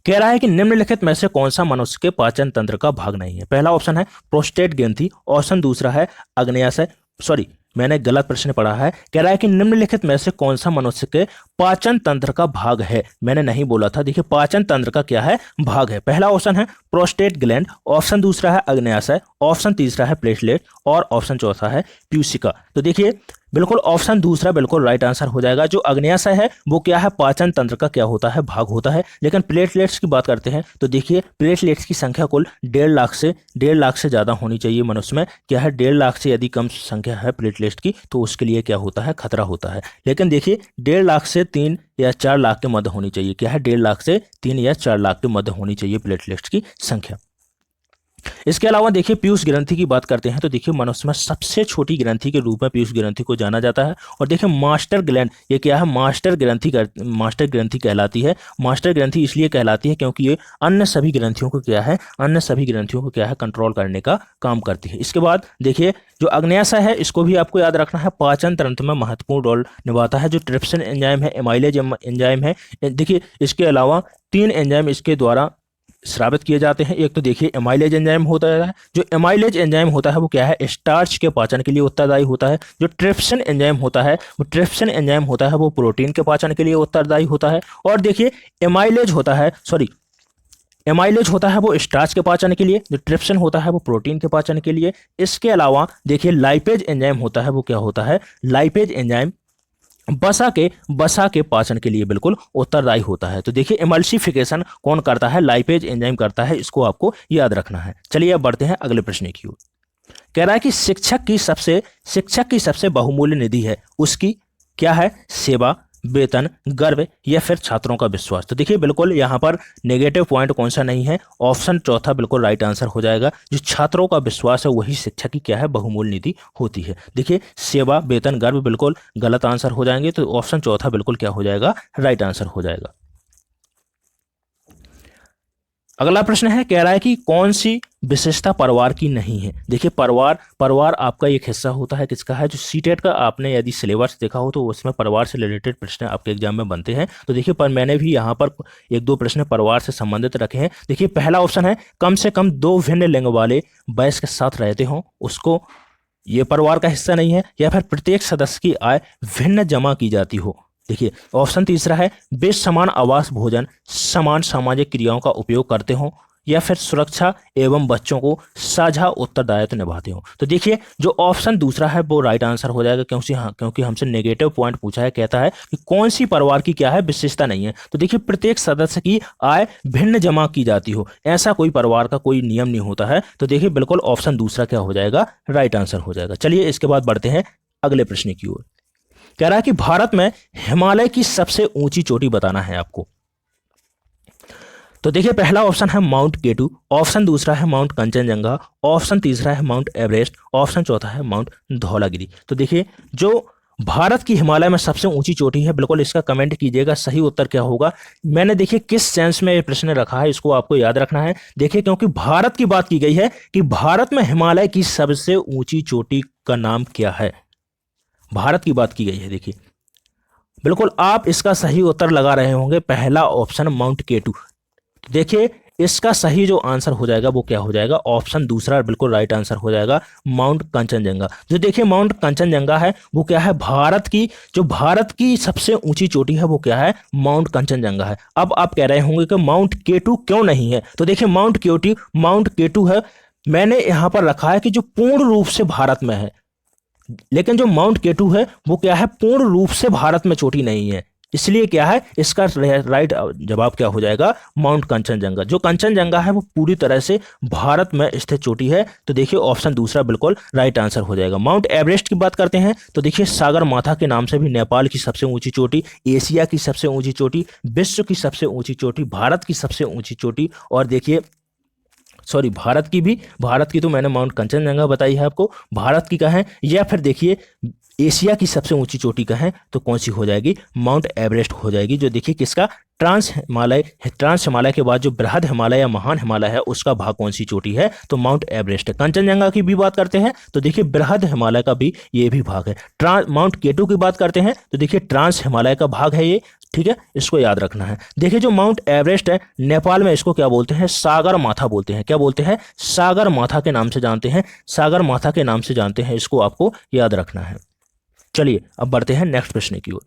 कह रहा है कि निम्नलिखित में से कौन सा मनुष्य के पाचन तंत्र का भाग नहीं है। पहला ऑप्शन है प्रोस्टेट ग्रंथि, ऑप्शन दूसरा है अग्न्याशय, सॉरी मैंने गलत प्रश्न पढ़ा है। कह रहा है कि निम्नलिखित में से कौन सा मनुष्य के पाचन तंत्र का भाग है, मैंने नहीं बोला था। देखिए पाचन तंत्र का क्या है भाग है। पहला ऑप्शन है प्रोस्टेट ग्लैंड, ऑप्शन दूसरा है अग्न्याशय, ऑप्शन तीसरा है प्लेटलेट और ऑप्शन चौथा है प्यूसिका। तो देखिए बिल्कुल ऑप्शन दूसरा बिल्कुल राइट आंसर हो जाएगा। जो अग्न्याशय है वो क्या है पाचन तंत्र का क्या होता है भाग होता है। लेकिन प्लेटलेट्स की बात करते हैं तो देखिए प्लेटलेट्स की संख्या कुल 1.5 लाख से ज़्यादा होनी चाहिए मनुष्य में। क्या है 1.5 लाख से यदि कम संख्या है प्लेटलेट्स की तो उसके लिए क्या होता है खतरा होता है। लेकिन देखिए 1.5 लाख से 3 या 4 लाख के मध्य होनी चाहिए। क्या है 1.5 लाख से 3 या 4 लाख के मध्य होनी चाहिए प्लेटलेट्स की संख्या। इसके अलावा देखिए पीयूष ग्रंथि की बात करते हैं तो देखिए मनुष्य में सबसे छोटी ग्रंथि के रूप में पीयूष ग्रंथि को जाना जाता है। और देखिए मास्टर ग्लैंड ये क्या है मास्टर ग्रंथि कहलाती है। मास्टर ग्रंथि इसलिए कहलाती है क्योंकि ये अन्य सभी ग्रंथियों को क्या है कंट्रोल करने का काम करती है। इसके बाद देखिए जो अग्न्याशय है इसको भी आपको याद रखना है, पाचन तंत्र में महत्वपूर्ण रोल निभाता है। जो ट्रिप्सिन एंजाइम है, एमाइलेज एंजाइम है, देखिए इसके अलावा 3 एंजाइम इसके द्वारा स्रावित किए जाते हैं। एक तो देखिए एमाइलेज एंजाइम होता है। जो एमाइलेज एंजाइम होता है वो क्या है स्टार्च के पाचन के लिए उत्तरदायी होता है। जो ट्रिप्सिन एंजाइम होता है वो प्रोटीन के पाचन के लिए उत्तरदायी होता है। और देखिए एमाइलेज होता है वो स्टार्च के पाचन के लिए, जो ट्रिप्सिन होता है वो प्रोटीन के पाचन के लिए। इसके अलावा देखिए लाइपेज एंजाइम होता है वो क्या होता है लाइपेज एंजाइम बसा के पाचन के लिए बिल्कुल उत्तरदायी होता है। तो देखिए इमल्सिफिकेशन कौन करता है लाइपेज एंजाइम करता है, इसको आपको याद रखना है। चलिए अब बढ़ते हैं अगले प्रश्न की ओर। कह रहा है कि शिक्षक की सबसे बहुमूल्य निधि है, उसकी क्या है सेवा, वेतन, गर्व या फिर छात्रों का विश्वास। तो देखिए बिल्कुल यहाँ पर नेगेटिव पॉइंट कौन सा नहीं है, ऑप्शन चौथा बिल्कुल राइट आंसर हो जाएगा। जो छात्रों का विश्वास है वही शिक्षक की क्या है बहुमूल्य निधि होती है। देखिए सेवा, वेतन, गर्व बिल्कुल गलत आंसर हो जाएंगे, तो ऑप्शन चौथा बिल्कुल क्या हो जाएगा राइट आंसर हो जाएगा। अगला प्रश्न है कह रहा है कि कौन सी विशेषता परिवार की नहीं है। देखिए परिवार आपका एक हिस्सा होता है किसका है, जो सीटेट का आपने यदि सिलेबस देखा हो तो उसमें परिवार से रिलेटेड प्रश्न आपके एग्जाम में बनते हैं। तो देखिए पर मैंने भी यहाँ पर 1-2 प्रश्न परिवार से संबंधित रखे हैं। देखिए पहला ऑप्शन है कम से कम 2 भिन्न लिंग वाले वयस्क के साथ रहते हों, उसको ये परिवार का हिस्सा नहीं है। या फिर प्रत्येक सदस्य की आय भिन्न जमा की जाती हो। देखिए ऑप्शन तीसरा है वे समान आवास, भोजन, समान सामाजिक क्रियाओं का उपयोग करते हों, या फिर सुरक्षा एवं बच्चों को साझा उत्तरदायित्व निभाते हो। तो देखिए जो ऑप्शन दूसरा है वो राइट आंसर हो जाएगा, क्योंकि हमसे नेगेटिव पॉइंट पूछा है। कहता है कि कौन सी परिवार की क्या है विशेषता नहीं है। तो देखिए प्रत्येक सदस्य की आय भिन्न जमा की जाती हो, ऐसा कोई परिवार का कोई नियम नहीं होता है। तो देखिए बिल्कुल ऑप्शन दूसरा क्या हो जाएगा राइट आंसर हो जाएगा। चलिए इसके बाद बढ़ते हैं अगले प्रश्न की ओर। कह रहा है कि भारत में हिमालय की सबसे ऊंची चोटी बताना है आपको। तो देखिए पहला ऑप्शन है माउंट केटू, ऑप्शन दूसरा है माउंट कंचनजंगा, ऑप्शन तीसरा है माउंट एवरेस्ट, ऑप्शन चौथा है माउंट धौलागिरी। तो देखिए जो भारत की हिमालय में सबसे ऊंची चोटी है बिल्कुल इसका कमेंट कीजिएगा सही उत्तर क्या होगा। मैंने देखिए किस सेंस में ये प्रश्न रखा है इसको आपको याद रखना है। देखिए क्योंकि भारत की बात की गई है कि भारत में हिमालय की सबसे ऊंची चोटी का नाम क्या है, भारत की बात की गई है। देखिए बिल्कुल आप इसका सही उत्तर लगा रहे होंगे पहला ऑप्शन माउंट केटू। देखिए इसका सही जो आंसर हो जाएगा वो क्या हो जाएगा, ऑप्शन दूसरा बिल्कुल राइट आंसर हो जाएगा माउंट कंचनजंगा। जो देखिए माउंट कंचनजंगा है वो क्या है भारत की सबसे ऊंची चोटी है वो क्या है माउंट कंचनजंगा है। अब आप कह रहे होंगे कि माउंट केटू क्यों नहीं है। तो देखिए माउंट केटू है, मैंने यहां पर रखा है कि जो पूर्ण रूप से भारत में है, लेकिन जो माउंट केटू है वो क्या है पूर्ण रूप से भारत में चोटी नहीं है, इसलिए क्या है इसका राइट जवाब क्या हो जाएगा माउंट कंचनजंगा। जो कंचनजंगा है वो पूरी तरह से भारत में स्थित चोटी है। तो देखिए ऑप्शन दूसरा बिल्कुल राइट आंसर हो जाएगा। माउंट एवरेस्ट की बात करते हैं तो देखिए सागर माथा के नाम से भी नेपाल की सबसे ऊंची चोटी, एशिया की सबसे ऊंची चोटी, विश्व की सबसे ऊंची चोटी, भारत की सबसे ऊंची चोटी। और देखिए सॉरी भारत की तो मैंने माउंट कंचनजंगा बताई है आपको, भारत की कहाँ है, या फिर देखिए एशिया की सबसे ऊंची चोटी कहाँ है, तो कौन सी हो जाएगी, माउंट एवरेस्ट हो जाएगी, जो देखिए किसका, ट्रांस हिमालय के बाद जो बृहद हिमालय या महान हिमालय है उसका भाग कौन सी चोटी है, तो माउंट एवरेस्ट है। कंचनजंगा की भी बात करते हैं तो देखिए बृहद हिमालय का भी ये भी भाग है। माउंट केटू की बात करते हैं तो देखिए ट्रांस हिमालय का भाग है ये, ठीक है, इसको याद रखना है। देखिए जो माउंट एवरेस्ट है नेपाल में इसको क्या बोलते हैं, सागर माथा बोलते हैं, क्या बोलते हैं, सागर माथा के नाम से जानते हैं, सागर माथा के नाम से जानते हैं, इसको आपको याद रखना है। चलिए अब बढ़ते हैं नेक्स्ट प्रश्न की ओर।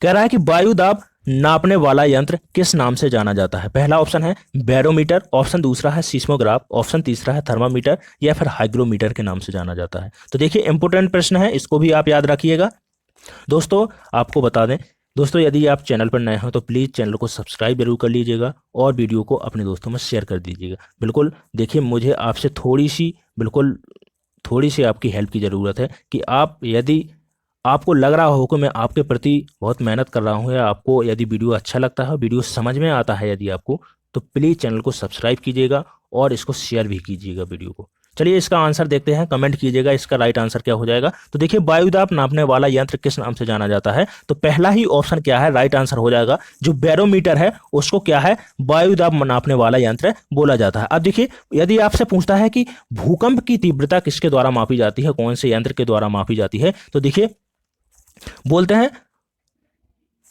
कह रहा है कि वायु दाब नापने वाला यंत्र किस नाम से जाना जाता है। पहला ऑप्शन है बैरोमीटर, ऑप्शन दूसरा है सीस्मोग्राफ, ऑप्शन तीसरा है थर्मामीटर, या फिर हाइग्रोमीटर के नाम से जाना जाता है। तो देखिए इंपोर्टेंट प्रश्न है, इसको भी आप याद रखिएगा। दोस्तों आपको बता दें दोस्तों, यदि आप चैनल पर नए हो तो प्लीज़ चैनल को सब्सक्राइब जरूर कर लीजिएगा और वीडियो को अपने दोस्तों में शेयर कर दीजिएगा। बिल्कुल देखिए मुझे आपसे थोड़ी सी आपकी हेल्प की ज़रूरत है कि आप यदि आपको लग रहा हो कि मैं आपके प्रति बहुत मेहनत कर रहा हूँ, या आपको यदि वीडियो अच्छा लगता है, वीडियो समझ में आता है यदि आपको, तो प्लीज़ चैनल को सब्सक्राइब कीजिएगा और इसको शेयर भी कीजिएगा वीडियो को। चलिए इसका आंसर देखते हैं, कमेंट कीजिएगा इसका राइट आंसर क्या हो जाएगा। तो देखिए वायु दाब नापने वाला यंत्र किस नाम से जाना जाता है, तो पहला ही ऑप्शन क्या है, राइट आंसर हो जाएगा, जो बैरोमीटर है उसको क्या है, वायु दाब नापने वाला यंत्र बोला जाता है। अब देखिए यदि आपसे पूछता है कि भूकंप की तीव्रता किसके द्वारा मापी जाती है, कौन से यंत्र के द्वारा मापी जाती है, तो देखिए बोलते हैं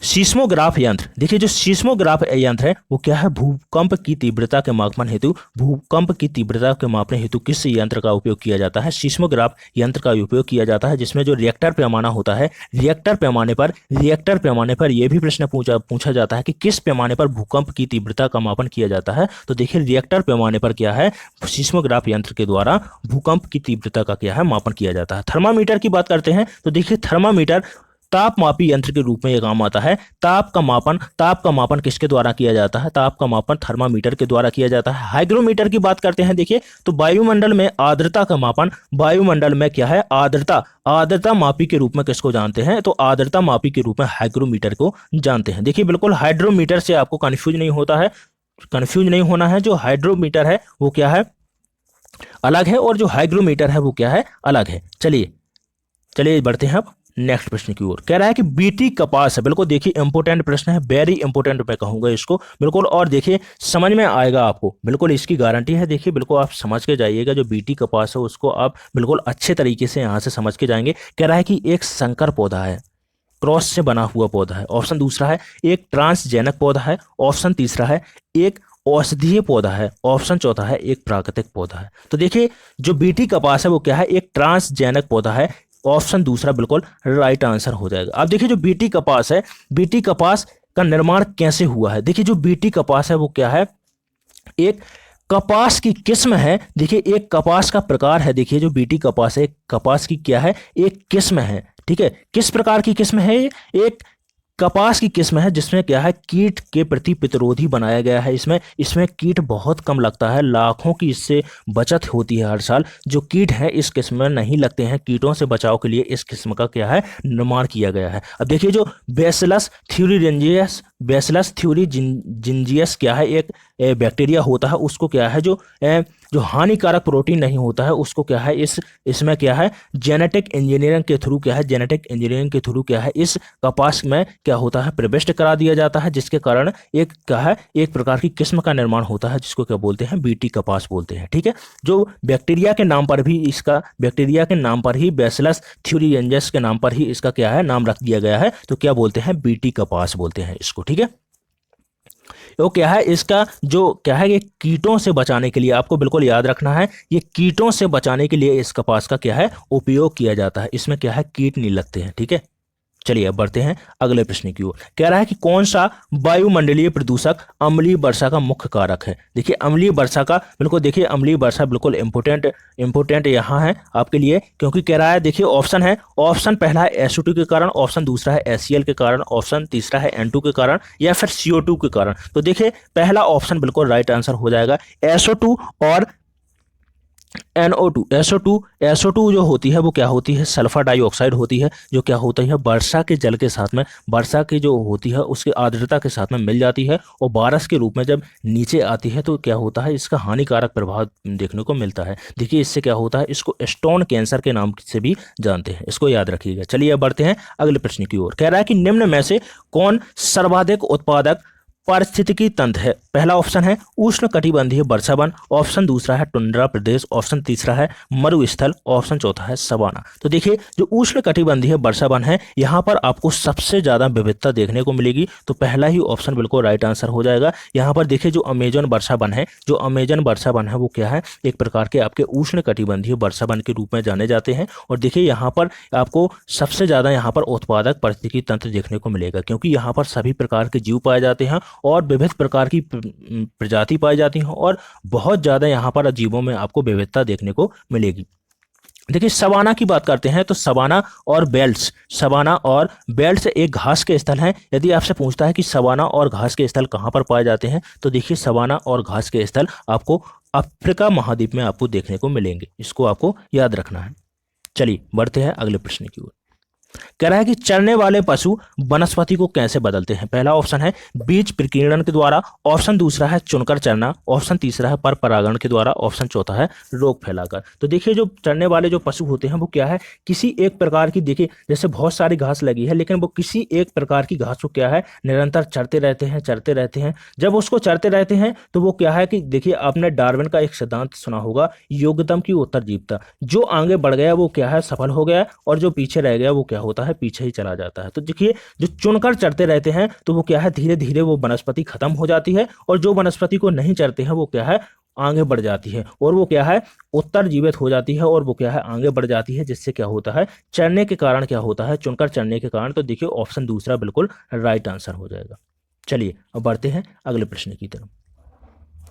सीस्मोग्राफ यंत्र। देखिए जो सीस्मोग्राफ यंत्र है वो क्या है, भूकंप की तीव्रता के मापन हेतु, भूकंप की तीव्रता के मापने हेतु किस यंत्र का उपयोग किया जाता है, सीस्मोग्राफ यंत्र का उपयोग किया जाता है, जिसमें जो रिएक्टर पैमाना होता है, रिएक्टर पैमाने पर यह भी प्रश्न पूछा जाता है कि किस पैमाने पर भूकंप की तीव्रता का मापन किया जाता है। तो देखिए रिएक्टर पैमाने पर क्या है, सीस्मोग्राफ यंत्र के द्वारा भूकंप की तीव्रता का क्या है, मापन किया जाता है। थर्मामीटर की बात करते हैं तो देखिए थर्मामीटर तापमापी यंत्र के रूप में यह काम आता है। ताप का मापन किसके द्वारा किया जाता है, ताप का मापन थर्मामीटर के द्वारा किया जाता है। हाइग्रोमीटर की बात करते हैं, देखिए तो वायुमंडल में आर्द्रता का मापन, वायुमंडल में क्या है, आर्द्रता मापी के रूप में किसको जानते हैं, तो आर्द्रता मापी के रूप में हाइग्रोमीटर को जानते हैं। देखिए बिल्कुल हाइड्रोमीटर से आपको कंफ्यूज नहीं होना है, जो हाइड्रोमीटर है वो क्या है, अलग है, और जो हाइग्रोमीटर है वो क्या है, अलग है। चलिए बढ़ते हैं अब नेक्स्ट प्रश्न की ओर। कह रहा है कि बीटी कपास है, बिल्कुल देखिए इंपोर्टेंट प्रश्न है, वेरी इंपोर्टेंट मैं कहूंगा इसको, बिल्कुल, और देखिए समझ में आएगा आपको, बिल्कुल इसकी गारंटी है। देखिए बिल्कुल आप समझ के जाइएगा, जो बीटी कपास है उसको आप बिल्कुल अच्छे तरीके से यहाँ से समझ के जाएंगे। कह रहा है कि एक संकर पौधा है, क्रॉस से बना हुआ पौधा है, ऑप्शन दूसरा है एक ट्रांसजेनिक पौधा है, ऑप्शन तीसरा है एक औषधीय पौधा है, ऑप्शन चौथा है एक प्राकृतिक पौधा है। तो देखिए जो बीटी कपास है वो क्या है, एक ट्रांसजेनिक पौधा है, ऑप्शन दूसरा बिल्कुल राइट आंसर हो जाएगा। अब देखिए जो बीटी कपास है, बीटी कपास का निर्माण कैसे हुआ है, देखिए जो बीटी कपास है वो क्या है, एक कपास की किस्म है। देखिए एक कपास का प्रकार है, देखिए जो बीटी कपास है कपास की क्या है, एक किस्म है, ठीक है। किस प्रकार की किस्म है, एक कपास की किस्म है जिसमें क्या है, कीट के प्रति प्रतिरोधी बनाया गया है। इसमें कीट बहुत कम लगता है, लाखों की इससे बचत होती है हर साल। जो कीट है इस किस्म में नहीं लगते हैं, कीटों से बचाव के लिए इस किस्म का क्या है, निर्माण किया गया है। अब देखिए जो बैसिलस थ्यूरीजिनजियस क्या है, एक बैक्टीरिया होता है, उसको क्या है, जो हानिकारक प्रोटीन नहीं होता है उसको क्या है, इसमें क्या है, जेनेटिक इंजीनियरिंग के थ्रू क्या है, इस कपास में क्या होता है, प्रविष्ट करा दिया जाता है, जिसके कारण एक क्या है, एक प्रकार की किस्म का निर्माण होता है, जिसको क्या बोलते हैं, बीटी कपास बोलते हैं, ठीक है। जो बैक्टीरिया के नाम पर ही बैसिलस थ्यूरीजिनजियस के नाम पर ही इसका क्या है, नाम रख दिया गया है, तो क्या बोलते हैं, बीटी कपास बोलते हैं इसको, ठीक है। तो क्या है, इसका जो क्या है, ये कीटों से बचाने के लिए आपको बिल्कुल याद रखना है, ये कीटों से बचाने के लिए इस कपास का क्या है, उपयोग किया जाता है। इसमें क्या है, कीट नहीं लगते हैं, ठीक है। चलिए अब बढ़ते हैं अगले प्रश्न की ओर। कह रहा है कि कौन सा वायुमंडलीय प्रदूषक अम्लीय वर्षा का मुख्य कारक है। देखिए अम्लीय वर्षा का बिल्कुल, देखिए अम्लीय वर्षा बिल्कुल इंपोर्टेंट यहाँ है आपके लिए, क्योंकि कह रहा है, देखिए ऑप्शन है, ऑप्शन पहला है SO2 के कारण, ऑप्शन दूसरा है HCl के कारण, ऑप्शन तीसरा है N2 के कारण, या फिर CO2 के कारण। तो देखिए पहला ऑप्शन बिल्कुल राइट आंसर हो जाएगा, SO2 और NO2 SO2 जो होती है वो क्या होती है, सल्फर डाइऑक्साइड होती है, जो क्या होता है वर्षा के जल के साथ में, वर्षा की जो होती है उसकी आर्द्रता के साथ में मिल जाती है और बारिश के रूप में जब नीचे आती है तो क्या होता है, इसका हानिकारक प्रभाव देखने को मिलता है। देखिए इससे क्या होता है, इसको स्टोन कैंसर के नाम से भी जानते हैं, इसको याद रखिएगा। चलिए अब बढ़ते हैं अगले प्रश्न की ओर। कह रहा है कि निम्न में से कौन सर्वाधिक उत्पादक पारिस्थितिकी तंत्र है। पहला ऑप्शन है उष्ण कटिबंधीय वर्षावन, ऑप्शन दूसरा है टुंड्रा प्रदेश, ऑप्शन तीसरा है मरुस्थल, ऑप्शन चौथा है सवाना। तो देखिए जो उष्ण कटिबंधीय वर्षावन है यहाँ पर आपको सबसे ज्यादा विविधता देखने को मिलेगी, तो पहला ही ऑप्शन बिल्कुल राइट आंसर हो जाएगा। यहाँ पर देखिए जो अमेजन वर्षावन है, जो अमेजन वर्षावन है वो क्या है, एक प्रकार के आपके उष्ण कटिबंधीय वर्षावन के रूप में जाने जाते हैं। और देखिए यहाँ पर आपको सबसे ज्यादा यहाँ पर उत्पादक पारिस्थितिकी तंत्र देखने को मिलेगा, क्योंकि यहाँ पर सभी प्रकार के जीव पाए जाते हैं और विविध प्रकार की प्रजाति पाई जाती हैं और बहुत ज़्यादा यहाँ पर जीवों में आपको विविधता देखने को मिलेगी। देखिए सवाना की बात करते हैं तो सवाना और बेल्ट्स एक घास के स्थल हैं। यदि आपसे पूछता है कि सवाना और घास के स्थल कहाँ पर पाए जाते हैं, तो देखिए सवाना और घास के स्थल आपको अफ्रीका महाद्वीप में आपको देखने को मिलेंगे, इसको आपको याद रखना है। चलिए बढ़ते हैं अगले प्रश्न की ओर। कह रहा है कि चरने वाले पशु वनस्पति को कैसे बदलते हैं। पहला ऑप्शन है बीज प्रकीर्णन के द्वारा, ऑप्शन दूसरा है चुनकर चरना, ऑप्शन तीसरा है पर परागण के द्वारा, ऑप्शन चौथा है रोग फैलाकर। तो देखिए जो चरने वाले जो पशु होते हैं वो क्या है, किसी एक प्रकार की, देखिए जैसे बहुत सारी घास लगी है लेकिन वो किसी एक प्रकार की घास को क्या है निरंतर चरते रहते हैं। जब उसको चरते रहते हैं तो वो क्या है कि देखिए आपने डार्विन का एक सिद्धांत सुना होगा, योग्यतम की उत्तरजीविता, जो आगे बढ़ गया वो क्या है सफल हो गया और जो पीछे रह गया वो क्या होता है पीछे ही चला जाता है। तो देखिए जो चुनकर चरते रहते हैं तो वो क्या है धीरे धीरे वो वनस्पति खत्म हो जाती है और जो वनस्पति को नहीं चरते हैं वो क्या है आगे बढ़ जाती है और वो क्या है उत्तर जीवित हो जाती है और वो क्या है आगे बढ़ जाती है, जिससे क्या होता है चरने के कारण क्या होता है, चुनकर चरने के कारण। तो देखिए ऑप्शन दूसरा बिल्कुल राइट आंसर हो जाएगा। चलिए अब बढ़ते हैं अगले प्रश्न की तरफ।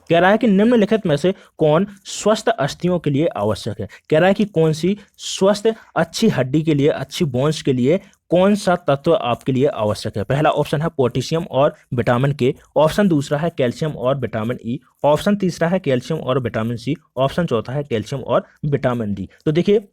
कह रहा है कि निम्नलिखित में से कौन स्वस्थ अस्थियों के लिए आवश्यक है। कह रहा है कि कौन सी स्वस्थ अच्छी हड्डी के लिए, अच्छी बोन्स के लिए कौन सा तत्व आपके लिए आवश्यक है। पहला ऑप्शन है पोटेशियम और विटामिन के, ऑप्शन दूसरा है कैल्शियम और विटामिन ई, ऑप्शन तीसरा है कैल्शियम और विटामिन सी, ऑप्शन चौथा है कैल्शियम और विटामिन डी। तो देखिए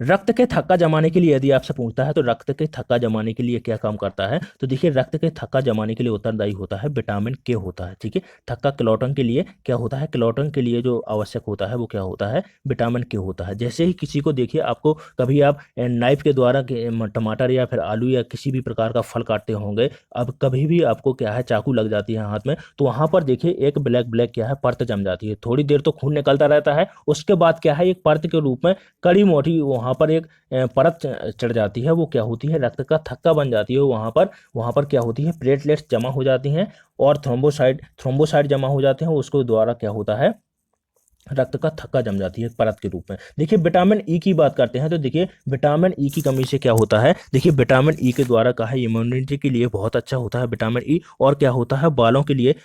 रक्त के थक्का जमाने के लिए यदि आपसे पूछता है तो रक्त के थक्का जमाने के लिए क्या काम करता है, तो देखिए रक्त के थक्का जमाने के लिए उत्तरदायी होता है विटामिन के होता है। ठीक है, थक्का क्लॉटिंग के लिए क्या होता है, क्लॉटिंग के लिए जो आवश्यक होता है वो क्या होता है विटामिन के होता है। जैसे ही किसी को देखिए आपको कभी आप नाइफ के द्वारा टमाटर या फिर आलू या किसी भी प्रकार का फल काटते होंगे, अब कभी भी आपको क्या है चाकू लग जाती है हाथ में, तो वहां पर देखिए एक ब्लैक ब्लैक क्या है परत जम जाती है, थोड़ी देर तो खून निकलता रहता है, उसके बाद क्या है एक परत के रूप में कड़ी मोटी वहां पर एक परत चढ़ जाती है, वो क्या होती है रक्त का थक्का बन जाती है। वहां पर क्या होती है प्लेटलेट्स जमा हो जाती हैं और थ्रोम्बोसाइट जमा हो जाते हैं, उसको द्वारा क्या होता है रक्त का थक्का जम जाती है परत के रूप में। देखिए विटामिन ई की बात करते हैं तो देखिए विटामिन ई की कमी से क्या होता है, देखिए विटामिन ई के द्वारा कहा इम्यूनिटी के लिए बहुत अच्छा होता है विटामिन ई, और क्या होता है बालों के लिए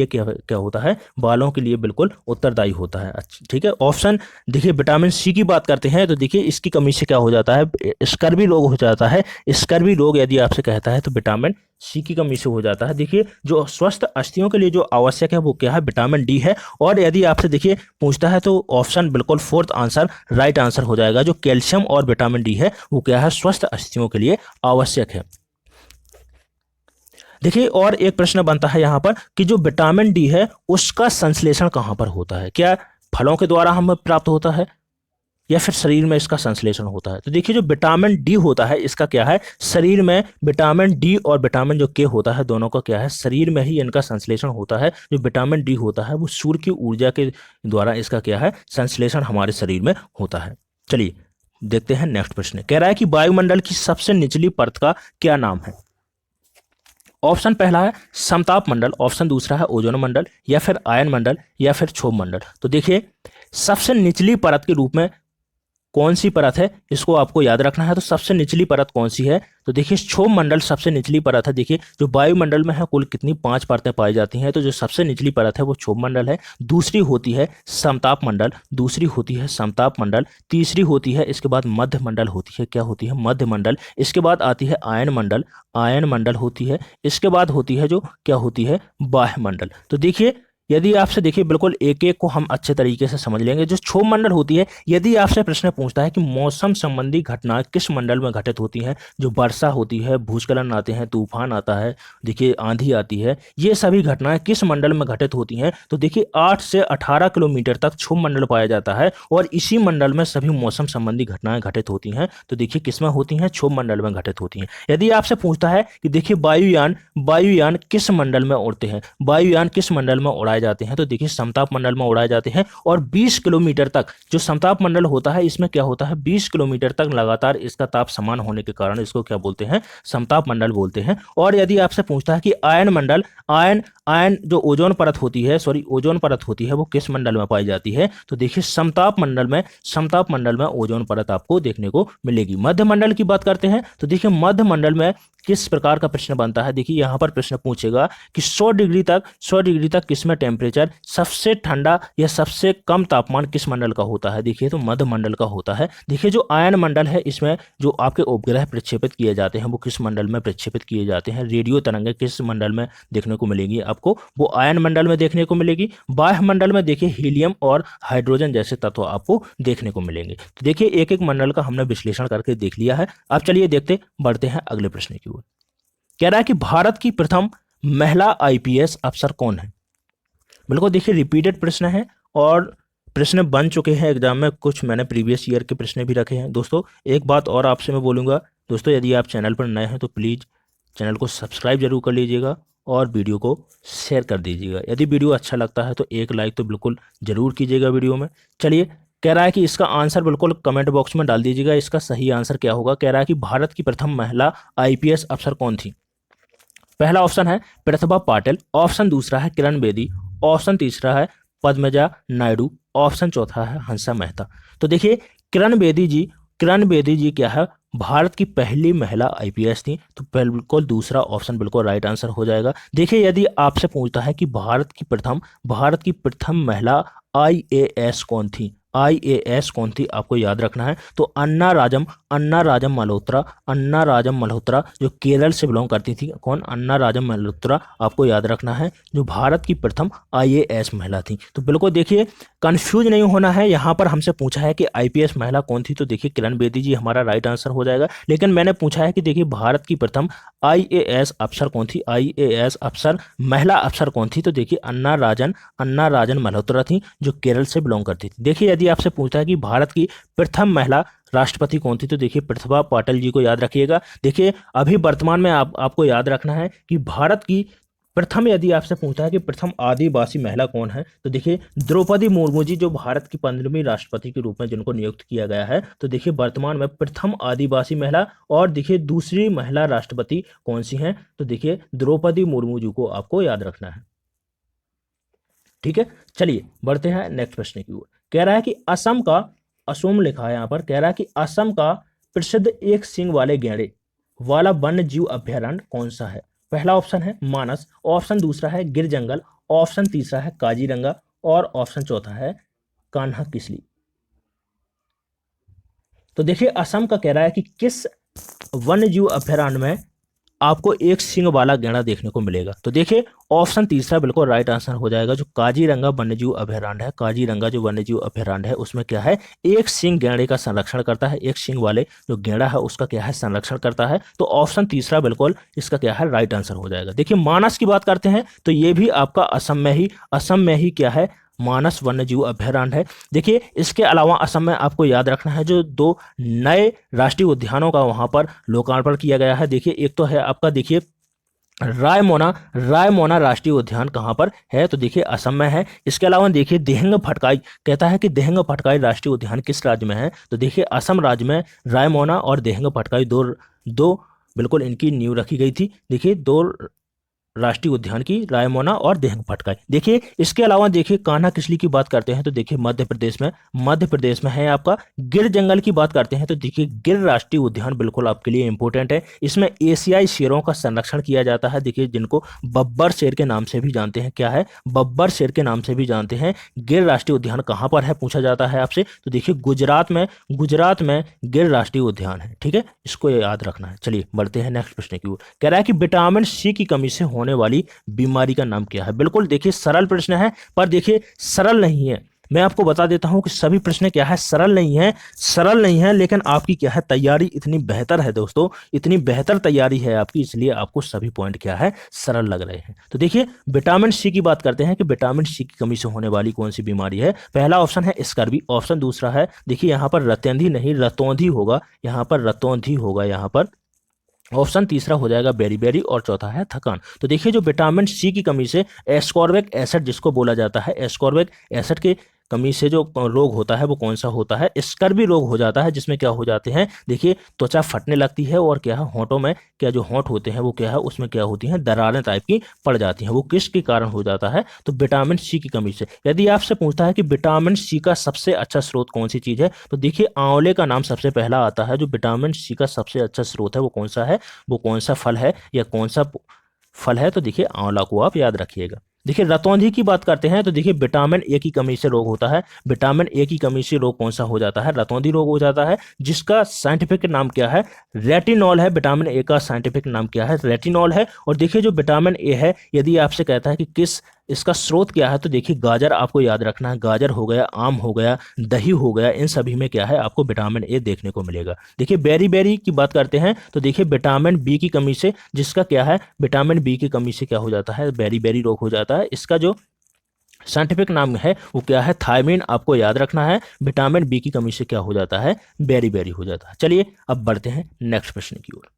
क्या होता है, बालों के लिए बिल्कुल उत्तरदायी होता है। अच्छा ठीक है, ऑप्शन देखिए विटामिन सी की बात करते हैं तो देखिए इसकी कमी से क्या हो जाता है स्कर्वी रोग हो जाता है। स्कर्वी रोग यदि आपसे कहता है तो विटामिन सी की कमी से हो जाता है। देखिए जो स्वस्थ अस्थियों के लिए जो आवश्यक है वो क्या है विटामिन डी है, और यदि आपसे देखिए पूछता है तो ऑप्शन बिल्कुल फोर्थ आंसर राइट आंसर हो जाएगा, जो कैल्शियम और विटामिन डी है वो क्या है स्वस्थ अस्थियों के लिए आवश्यक है। देखिए और एक प्रश्न बनता है यहाँ पर कि जो विटामिन डी है उसका संश्लेषण कहाँ पर होता है, क्या फलों के द्वारा हमें प्राप्त होता है या फिर शरीर में इसका संश्लेषण होता है। तो देखिए जो विटामिन डी होता है इसका क्या है शरीर में विटामिन डी और विटामिन जो के होता है दोनों का क्या है शरीर में ही इनका संश्लेषण होता है। जो विटामिन डी होता है वो सूर्य की ऊर्जा के द्वारा इसका क्या है संश्लेषण हमारे शरीर में होता है। चलिए देखते हैं नेक्स्ट प्रश्न। कह रहा है कि वायुमंडल की सबसे निचली परत का क्या नाम है। ऑप्शन पहला है समताप मंडल, ऑप्शन दूसरा है ओजोन मंडल, या फिर आयन मंडल, या फिर क्षोभ मंडल। तो देखिए सबसे निचली परत के रूप में कौन सी परत है इसको आपको याद रखना है। तो सबसे निचली परत कौन सी है, तो देखिए क्षोभ मंडल सबसे निचली परत है। देखिए जो वायुमंडल में है कुल कितनी 5 परतें पाई जाती हैं, तो जो सबसे निचली परत है वो क्षोभ मंडल है। दूसरी होती है समताप मंडल, दूसरी होती है समताप मंडल, तीसरी होती है इसके बाद मध्य मंडल होती है, क्या होती है मध्य मंडल, इसके बाद आती है आयन मंडल, आयन मंडल होती है, इसके बाद होती है जो क्या होती है बाह्य मंडल। तो देखिए यदि आपसे देखिए बिल्कुल एक एक को हम अच्छे तरीके से समझ लेंगे। जो क्षोभ मंडल होती है, यदि आपसे प्रश्न पूछता है कि मौसम संबंधी घटनाएं किस मंडल में घटित होती हैं, जो वर्षा होती है, भूस्खलन आते हैं, तूफान आता है, देखिए आंधी आती है, ये सभी घटनाएं किस मंडल में घटित होती हैं, तो देखिए 8 से 18 किलोमीटर तक क्षोभ मंडल पाया जाता है और इसी मंडल में सभी मौसम संबंधी घटनाएं घटित होती हैं। तो देखिए किसमें होती हैं, क्षोभ मंडल में घटित होती हैं। यदि आपसे पूछता है कि देखिए वायुयान किस मंडल में उड़ते हैं, वायुयान किस मंडल में उड़ाए जाते हैं, तो देखिए समताप मंडल में उड़ाए जाते हैं। और 20 किलोमीटर तक जो समताप मंडल होता है, इसमें क्या होता है, 20 किलोमीटर तक लगातार इसका ताप समान होने के कारण इसको क्या बोलते हैं, समताप मंडल बोलते हैं। और यदि आपसे पूछता है कि आयन मंडल, आयन आयन जो ओजोन परत होती है, ओजोन परत होती है, वो किस मंडल में पाई जाती है, तो देखिए समताप मंडल में ओजोन परत आपको देखने को मिलेगी। मध्य मंडल की बात करते हैं तो देखिए मध्य मंडल में किस प्रकार का प्रश्न बनता है, देखिए यहां पर प्रश्न पूछेगा कि 100 डिग्री तक किसमें टेम्परेचर सबसे ठंडा या सबसे कम तापमान किस मंडल का होता है, देखिए तो मध्य मंडल का होता है। देखिए जो आयन मंडल है, इसमें जो आपके उपग्रह प्रक्षेपित किए जाते हैं वो किस मंडल में प्रक्षेपित किए जाते हैं, रेडियो तरंगें किस मंडल में देखने को मिलेगी आपको, वो आयन मंडल में देखने को मिलेगी। बाह्य मंडल में देखिए हीलियम और हाइड्रोजन जैसे तत्व आपको देखने को मिलेंगे। तो देखिए एक एक मंडल का हमने विश्लेषण करके देख लिया है। अब चलिए बढ़ते हैं अगले प्रश्न की ओर। कह रहा है कि भारत की प्रथम महिला आईपीएस अफसर कौन है। बिल्कुल देखिए रिपीटेड प्रश्न है और प्रश्न बन चुके हैं एग्जाम में, कुछ मैंने प्रीवियस ईयर के प्रश्न भी रखे हैं। दोस्तों एक बात और आपसे मैं बोलूँगा, दोस्तों यदि आप चैनल पर नए हैं तो प्लीज़ चैनल को सब्सक्राइब जरूर कर लीजिएगा और वीडियो को शेयर कर दीजिएगा। यदि वीडियो अच्छा लगता है तो एक लाइक तो बिल्कुल ज़रूर कीजिएगा वीडियो में। चलिए, कह रहा है कि इसका आंसर बिल्कुल कमेंट बॉक्स में डाल दीजिएगा, इसका सही आंसर क्या होगा। कह रहा है कि भारत की प्रथम महिला आईपीएस अफसर कौन थी। पहला ऑप्शन है प्रतिभा पाटिल, ऑप्शन दूसरा है किरण बेदी, ऑप्शन तीसरा है पद्मजा नायडू, ऑप्शन चौथा है हंसा मेहता। तो देखिए किरण बेदी जी क्या है, भारत की पहली महिला आईपीएस थी। तो बिल्कुल दूसरा ऑप्शन बिल्कुल राइट आंसर हो जाएगा। देखिए यदि आपसे पूछता है कि भारत की प्रथम महिला आईएएस कौन थी, आईएएस कौन थी, आपको याद रखना है। तो अन्ना राजम मल्होत्रा जो केरल से बिलोंग करती थी, कौन, अन्ना राजम मल्होत्रा, आपको याद रखना है, जो भारत की प्रथम आईएएस महिला थी। तो बिल्कुल देखिए कंफ्यूज नहीं होना है, यहाँ पर हमसे पूछा है कि आईपीएस महिला कौन थी, तो देखिए किरण बेदी जी हमारा राइट आंसर हो जाएगा। लेकिन मैंने पूछा है कि देखिए भारत की प्रथम आईएएस अफसर कौन थी, आईएएस अफसर महिला अफसर कौन थी, तो देखिए अन्ना राजन मल्होत्रा थी, जो केरल से बिलोंग करती थी। देखिए यदि आपसे पूछता है कि भारत की प्रथम महिला राष्ट्रपति कौन थी, तो देखिए प्रतिभा पाटिल जी को याद रखिएगा। देखिए अभी वर्तमान में आपको याद रखना है कि भारत की प्रथम, यदि आपसे पूछता है कि प्रथम आदिवासी महिला कौन है, तो देखिए द्रौपदी मुर्मू जी, जो भारत की 15वीं राष्ट्रपति के रूप में जिनको नियुक्त किया गया है। तो देखिए वर्तमान में प्रथम आदिवासी महिला। और देखिए दूसरी महिला राष्ट्रपति कौन सी हैं, तो देखिए द्रौपदी मुर्मू जी को आपको याद रखना है। ठीक है, चलिए बढ़ते हैं नेक्स्ट प्रश्न की ओर। कह रहा है कि असम लिखा है यहाँ पर, कह रहा है कि असम का प्रसिद्ध एक सींग वाले गैंडे वाला वन्य जीव अभयारण्य कौन सा है। पहला ऑप्शन है मानस, ऑप्शन दूसरा है गिर जंगल, ऑप्शन तीसरा है काजीरंगा और ऑप्शन चौथा है कान्हा किसली। तो देखिए असम का कह रहा है कि किस वन्य जीव अभयारण्य में आपको एक सींग वाला गैंडा देखने को मिलेगा। तो देखिए ऑप्शन तीसरा बिल्कुल राइट आंसर हो जाएगा, जो काजीरंगा वन्यजीव अभयारण्य है। काजीरंगा जो वन्यजीव अभयारण्य है उसमें क्या है, एक सींग गैंडे का संरक्षण करता है, एक सींग वाले जो गैंडा है उसका क्या है, संरक्षण करता है। तो ऑप्शन तीसरा बिल्कुल इसका क्या है, राइट आंसर हो जाएगा। देखिए मानस की बात करते हैं तो ये भी आपका असम में ही क्या है, मानस वन्यजीव अभयारण्य है। देखिए इसके अलावा असम में आपको याद रखना है जो 2 नए राष्ट्रीय उद्यानों का वहां पर लोकार्पण किया गया है। देखिए एक तो है आपका, देखिए रायमोना राष्ट्रीय उद्यान कहाँ पर है, तो देखिए असम में है। इसके अलावा देखिए दिहिंग फटकाई, कहता है कि दिहिंग फटकाई राष्ट्रीय उद्यान किस राज्य में है, तो देखिए असम राज्य में रायमोना और दिहिंग फटकाई दो बिल्कुल इनकी नींव रखी गई थी। देखिए 2 राष्ट्रीय उद्यान की, रायमोना और दिहिंग फटकाई। देखिए इसके अलावा देखिए कान्हा किसली की बात करते हैं तो देखिए मध्य प्रदेश में है आपका। गिर जंगल की बात करते हैं तो देखिए गिर राष्ट्रीय उद्यान बिल्कुल आपके लिए इंपॉर्टेंट है। इसमें एशियाई शेरों का संरक्षण किया जाता है, देखिए जिनको बब्बर शेर के नाम से भी जानते हैं। क्या है, बब्बर शेर के नाम से भी जानते हैं। गिर राष्ट्रीय उद्यान कहाँ पर है पूछा जाता है आपसे, तो देखिए गुजरात में गिर राष्ट्रीय उद्यान है। ठीक है, इसको याद रखना है। चलिए बढ़ते हैं नेक्स्ट प्रश्न की ओर। कह रहा है कि विटामिन सी की कमी से होने वाली बीमारी का नाम क्या है। बिल्कुल देखिए सरल प्रश्न है, पर देखिए सरल नहीं है। मैं आपको बता देता हूं कि सभी प्रश्न क्या है, सरल नहीं है, सरल नहीं है, लेकिन आपकी क्या है तैयारी इतनी बेहतर है दोस्तों, इतनी बेहतर तैयारी है आपकी, इसलिए आपको सभी पॉइंट क्या है सरल लग रहे हैं। तो देखिए विटामिन सी की बात करते हैं कि विटामिन सी की कमी से होने वाली कौन सी बीमारी है। पहला ऑप्शन है स्कर्वी, ऑप्शन दूसरा है देखिए यहाँ पर रतौंधी नहीं रतौंधी होगा, यहाँ पर रतौंधी होगा, यहाँ पर ऑप्शन तीसरा हो जाएगा बेरी और चौथा है थकान। तो देखिए जो विटामिन सी की कमी से एस्कॉर्बिक एसिड जिसको बोला जाता है, एस्कॉर्बिक एसिड की कमी से जो रोग होता है वो कौन सा होता है, स्कर्वी रोग हो जाता है, जिसमें क्या हो जाते हैं देखिए त्वचा फटने लगती है और क्या है होंठों में क्या जो होंठ होते हैं वो क्या है उसमें क्या होती हैं दरारें टाइप की पड़ जाती हैं। वो किसके कारण हो जाता है, तो विटामिन सी की कमी से। यदि आपसे पूछता है कि विटामिन सी का सबसे अच्छा स्रोत कौन सी चीज़ है, तो देखिए आंवले का नाम सबसे पहला आता है। जो विटामिन सी का सबसे अच्छा स्रोत है वो कौन सा है, वो कौन सा फल है या कौन सा फल है, तो देखिए आंवला को आप याद रखिएगा। देखिए रतौंधी की बात करते हैं तो देखिए विटामिन ए की कमी से रोग होता है। विटामिन ए की कमी से रोग कौन सा हो जाता है, रतौंधी रोग हो जाता है, जिसका साइंटिफिक नाम क्या है, रेटिनॉल है। विटामिन ए का साइंटिफिक नाम क्या है, रेटिनॉल है। और देखिए जो विटामिन ए है, यदि आपसे कहता है कि किस इसका स्रोत क्या है, तो देखिए गाजर आपको याद रखना है, गाजर हो गया, आम हो गया, दही हो गया, इन सभी में क्या है आपको विटामिन ए देखने को मिलेगा। देखिए बेरी की बात करते हैं तो देखिए विटामिन बी की कमी से, जिसका क्या है विटामिन बी की कमी से क्या हो जाता है, बेरी रोग हो जाता है। इसका जो साइंटिफिक नाम है वो क्या है, थायमीन, आपको याद रखना है। विटामिन बी की कमी से क्या हो जाता है, बेरी हो जाता है। चलिए अब बढ़ते हैं नेक्स्ट प्रश्न की ओर।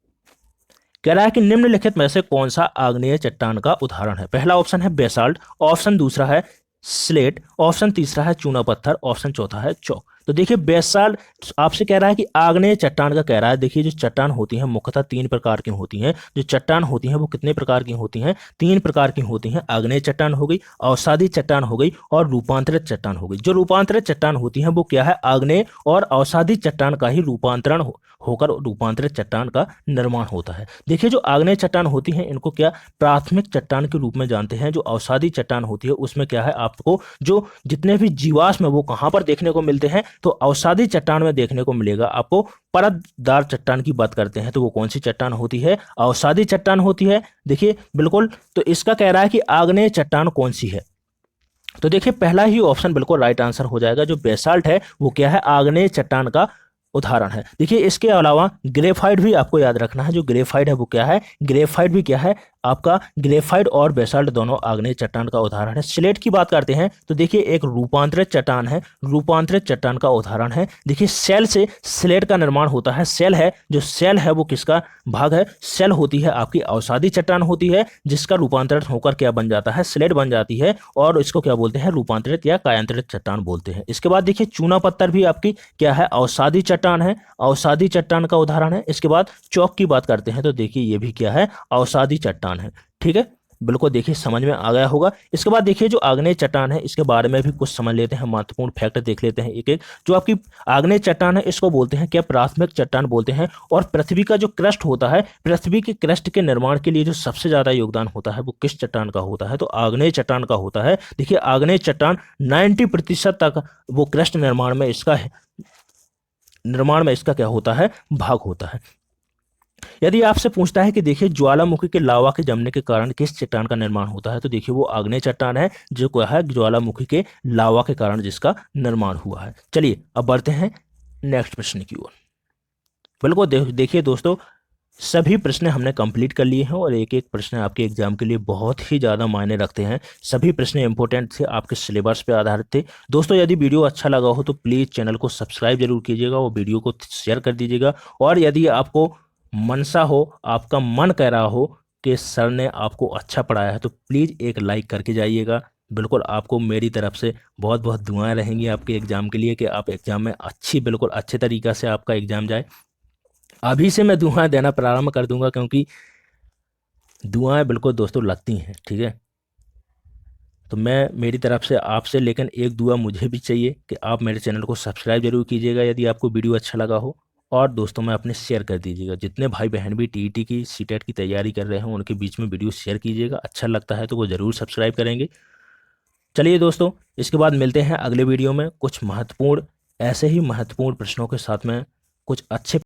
कह रहा है कि निम्नलिखित में से कौन सा आग्नेय चट्टान का उदाहरण है। पहला ऑप्शन है बेसाल्ट, ऑप्शन दूसरा है स्लेट, ऑप्शन तीसरा है चूना पत्थर, ऑप्शन चौथा है चौक। तो देखिए बेसाल्ट आपसे कह रहा है कि आग्नेय चट्टान का कह रहा है। देखिए जो चट्टान होती हैं मुख्यतः तीन प्रकार की होती हैं। जो चट्टान होती हैं वो कितने प्रकार की होती हैं, तीन प्रकार की होती हैं। आग्नेय चट्टान हो गई, अवसादी चट्टान हो गई और रूपांतरित चट्टान हो गई। जो रूपांतरित चट्टान होती हैं वो क्या है, आग्नेय और अवसादी चट्टान का ही रूपांतरण होकर रूपांतरित चट्टान का निर्माण होता है। देखिए जो आग्नेय चट्टान होती हैं इनको क्या प्राथमिक चट्टान के रूप में जानते हैं। जो अवसादी चट्टान होती है उसमें क्या है आपको जो जितने भी जीवाश्म है वो कहां पर देखने को मिलते हैं, तो अवसादी चट्टान में देखने को मिलेगा आपको। परतदार चट्टान की बात करते हैं तो वो कौन सी चट्टान होती है, अवसादी चट्टान होती है। देखिए बिल्कुल, तो इसका कह रहा है कि आग्नेय चट्टान कौन सी है, तो देखिए पहला ही ऑप्शन बिल्कुल राइट आंसर हो जाएगा। जो बेसाल्ट है वो क्या है, आग्नेय चट्टान का उदाहरण है। देखिए इसके अलावा ग्रेफाइट भी आपको याद रखना है। जो ग्रेफाइट है वो क्या है, ग्रेफाइट भी क्या है आपका, ग्रेफाइट और बेसाल्ट दोनों आग्नेय चट्टान का उदाहरण है। स्लेट की बात करते हैं तो देखिए एक रूपांतरित चट्टान है, रूपांतरित चट्टान का उदाहरण है। देखिए सेल से स्लेट का निर्माण होता है। सेल है, जो सेल है वो किसका भाग है, सेल होती है आपकी अवसादी चट्टान होती है, जिसका रूपांतरित होकर क्या बन जाता है, स्लेट बन जाती है, और इसको क्या बोलते हैं, रूपांतरित या कायांतरित चट्टान बोलते हैं। इसके बाद देखिए चूना पत्थर भी आपकी क्या है, अवसादी चट्टान है, अवसादी चट्टान का उदाहरण है। इसके बाद चौक की बात करते हैं तो देखिए ये भी क्या है, अवसादी चट्टान है। ठीक है, बिल्कुल देखिए समझ में आ गया होगा। इसके बाद देखिए जो आग्नेय चट्टान है इसके बारे में भी कुछ समझ लेते हैं, महत्वपूर्ण फैक्ट देख लेते हैं एक एक। जो आपकी आग्नेय चट्टान है इसको बोलते हैं क्या, प्राथमिक चट्टान बोलते हैं। और पृथ्वी का जो क्रस्ट होता है, पृथ्वी के क्रस्ट के निर्माण के लिए जो सबसे ज्यादा योगदान होता है वो किस चट्टान का होता है, तो आग्नेय चट्टान का होता है। देखिए आग्नेय चट्टान 90% तक वो क्रस्ट निर्माण में इसका क्या होता है, भाग होता है। यदि आपसे पूछता है कि देखिए ज्वालामुखी के लावा के जमने के कारण किस चट्टान का निर्माण होता है, तो देखिए वो आग्नेय चट्टान है, जो क्या है ज्वालामुखी के लावा के कारण जिसका निर्माण हुआ है। चलिए अब बढ़ते हैं नेक्स्ट प्रश्न की ओर। बिल्कुल देखिए दोस्तों, सभी प्रश्न हमने कंप्लीट कर लिए हैं और एक एक प्रश्न आपके एग्जाम के लिए बहुत ही ज़्यादा मायने रखते हैं। सभी प्रश्न इंपॉर्टेंट थे, आपके सिलेबस पे आधारित थे। दोस्तों यदि वीडियो अच्छा लगा हो तो प्लीज़ चैनल को सब्सक्राइब जरूर कीजिएगा और वीडियो को शेयर कर दीजिएगा। और यदि आपको मनसा हो, आपका मन कह रहा हो कि सर ने आपको अच्छा पढ़ाया है, तो प्लीज़ एक लाइक करके जाइएगा। बिल्कुल आपको मेरी तरफ से बहुत बहुत दुआएं रहेंगी आपके एग्ज़ाम के लिए कि आप एग्ज़ाम में बिल्कुल अच्छे तरीक़े से आपका एग्ज़ाम जाए। अभी से मैं दुआएं देना प्रारंभ कर दूंगा, क्योंकि दुआएं बिल्कुल दोस्तों लगती हैं। ठीक है, तो मैं मेरी तरफ से आपसे, लेकिन एक दुआ मुझे भी चाहिए कि आप मेरे चैनल को सब्सक्राइब जरूर कीजिएगा यदि आपको वीडियो अच्छा लगा हो। और दोस्तों में अपने शेयर कर दीजिएगा। जितने भाई बहन भी टीईटी की सीटेट की तैयारी कर रहे हैं उनके बीच में वीडियो शेयर कीजिएगा। अच्छा लगता है तो वो ज़रूर सब्सक्राइब करेंगे। चलिए दोस्तों, इसके बाद मिलते हैं अगले वीडियो में कुछ महत्वपूर्ण, ऐसे ही महत्वपूर्ण प्रश्नों के साथ में कुछ अच्छे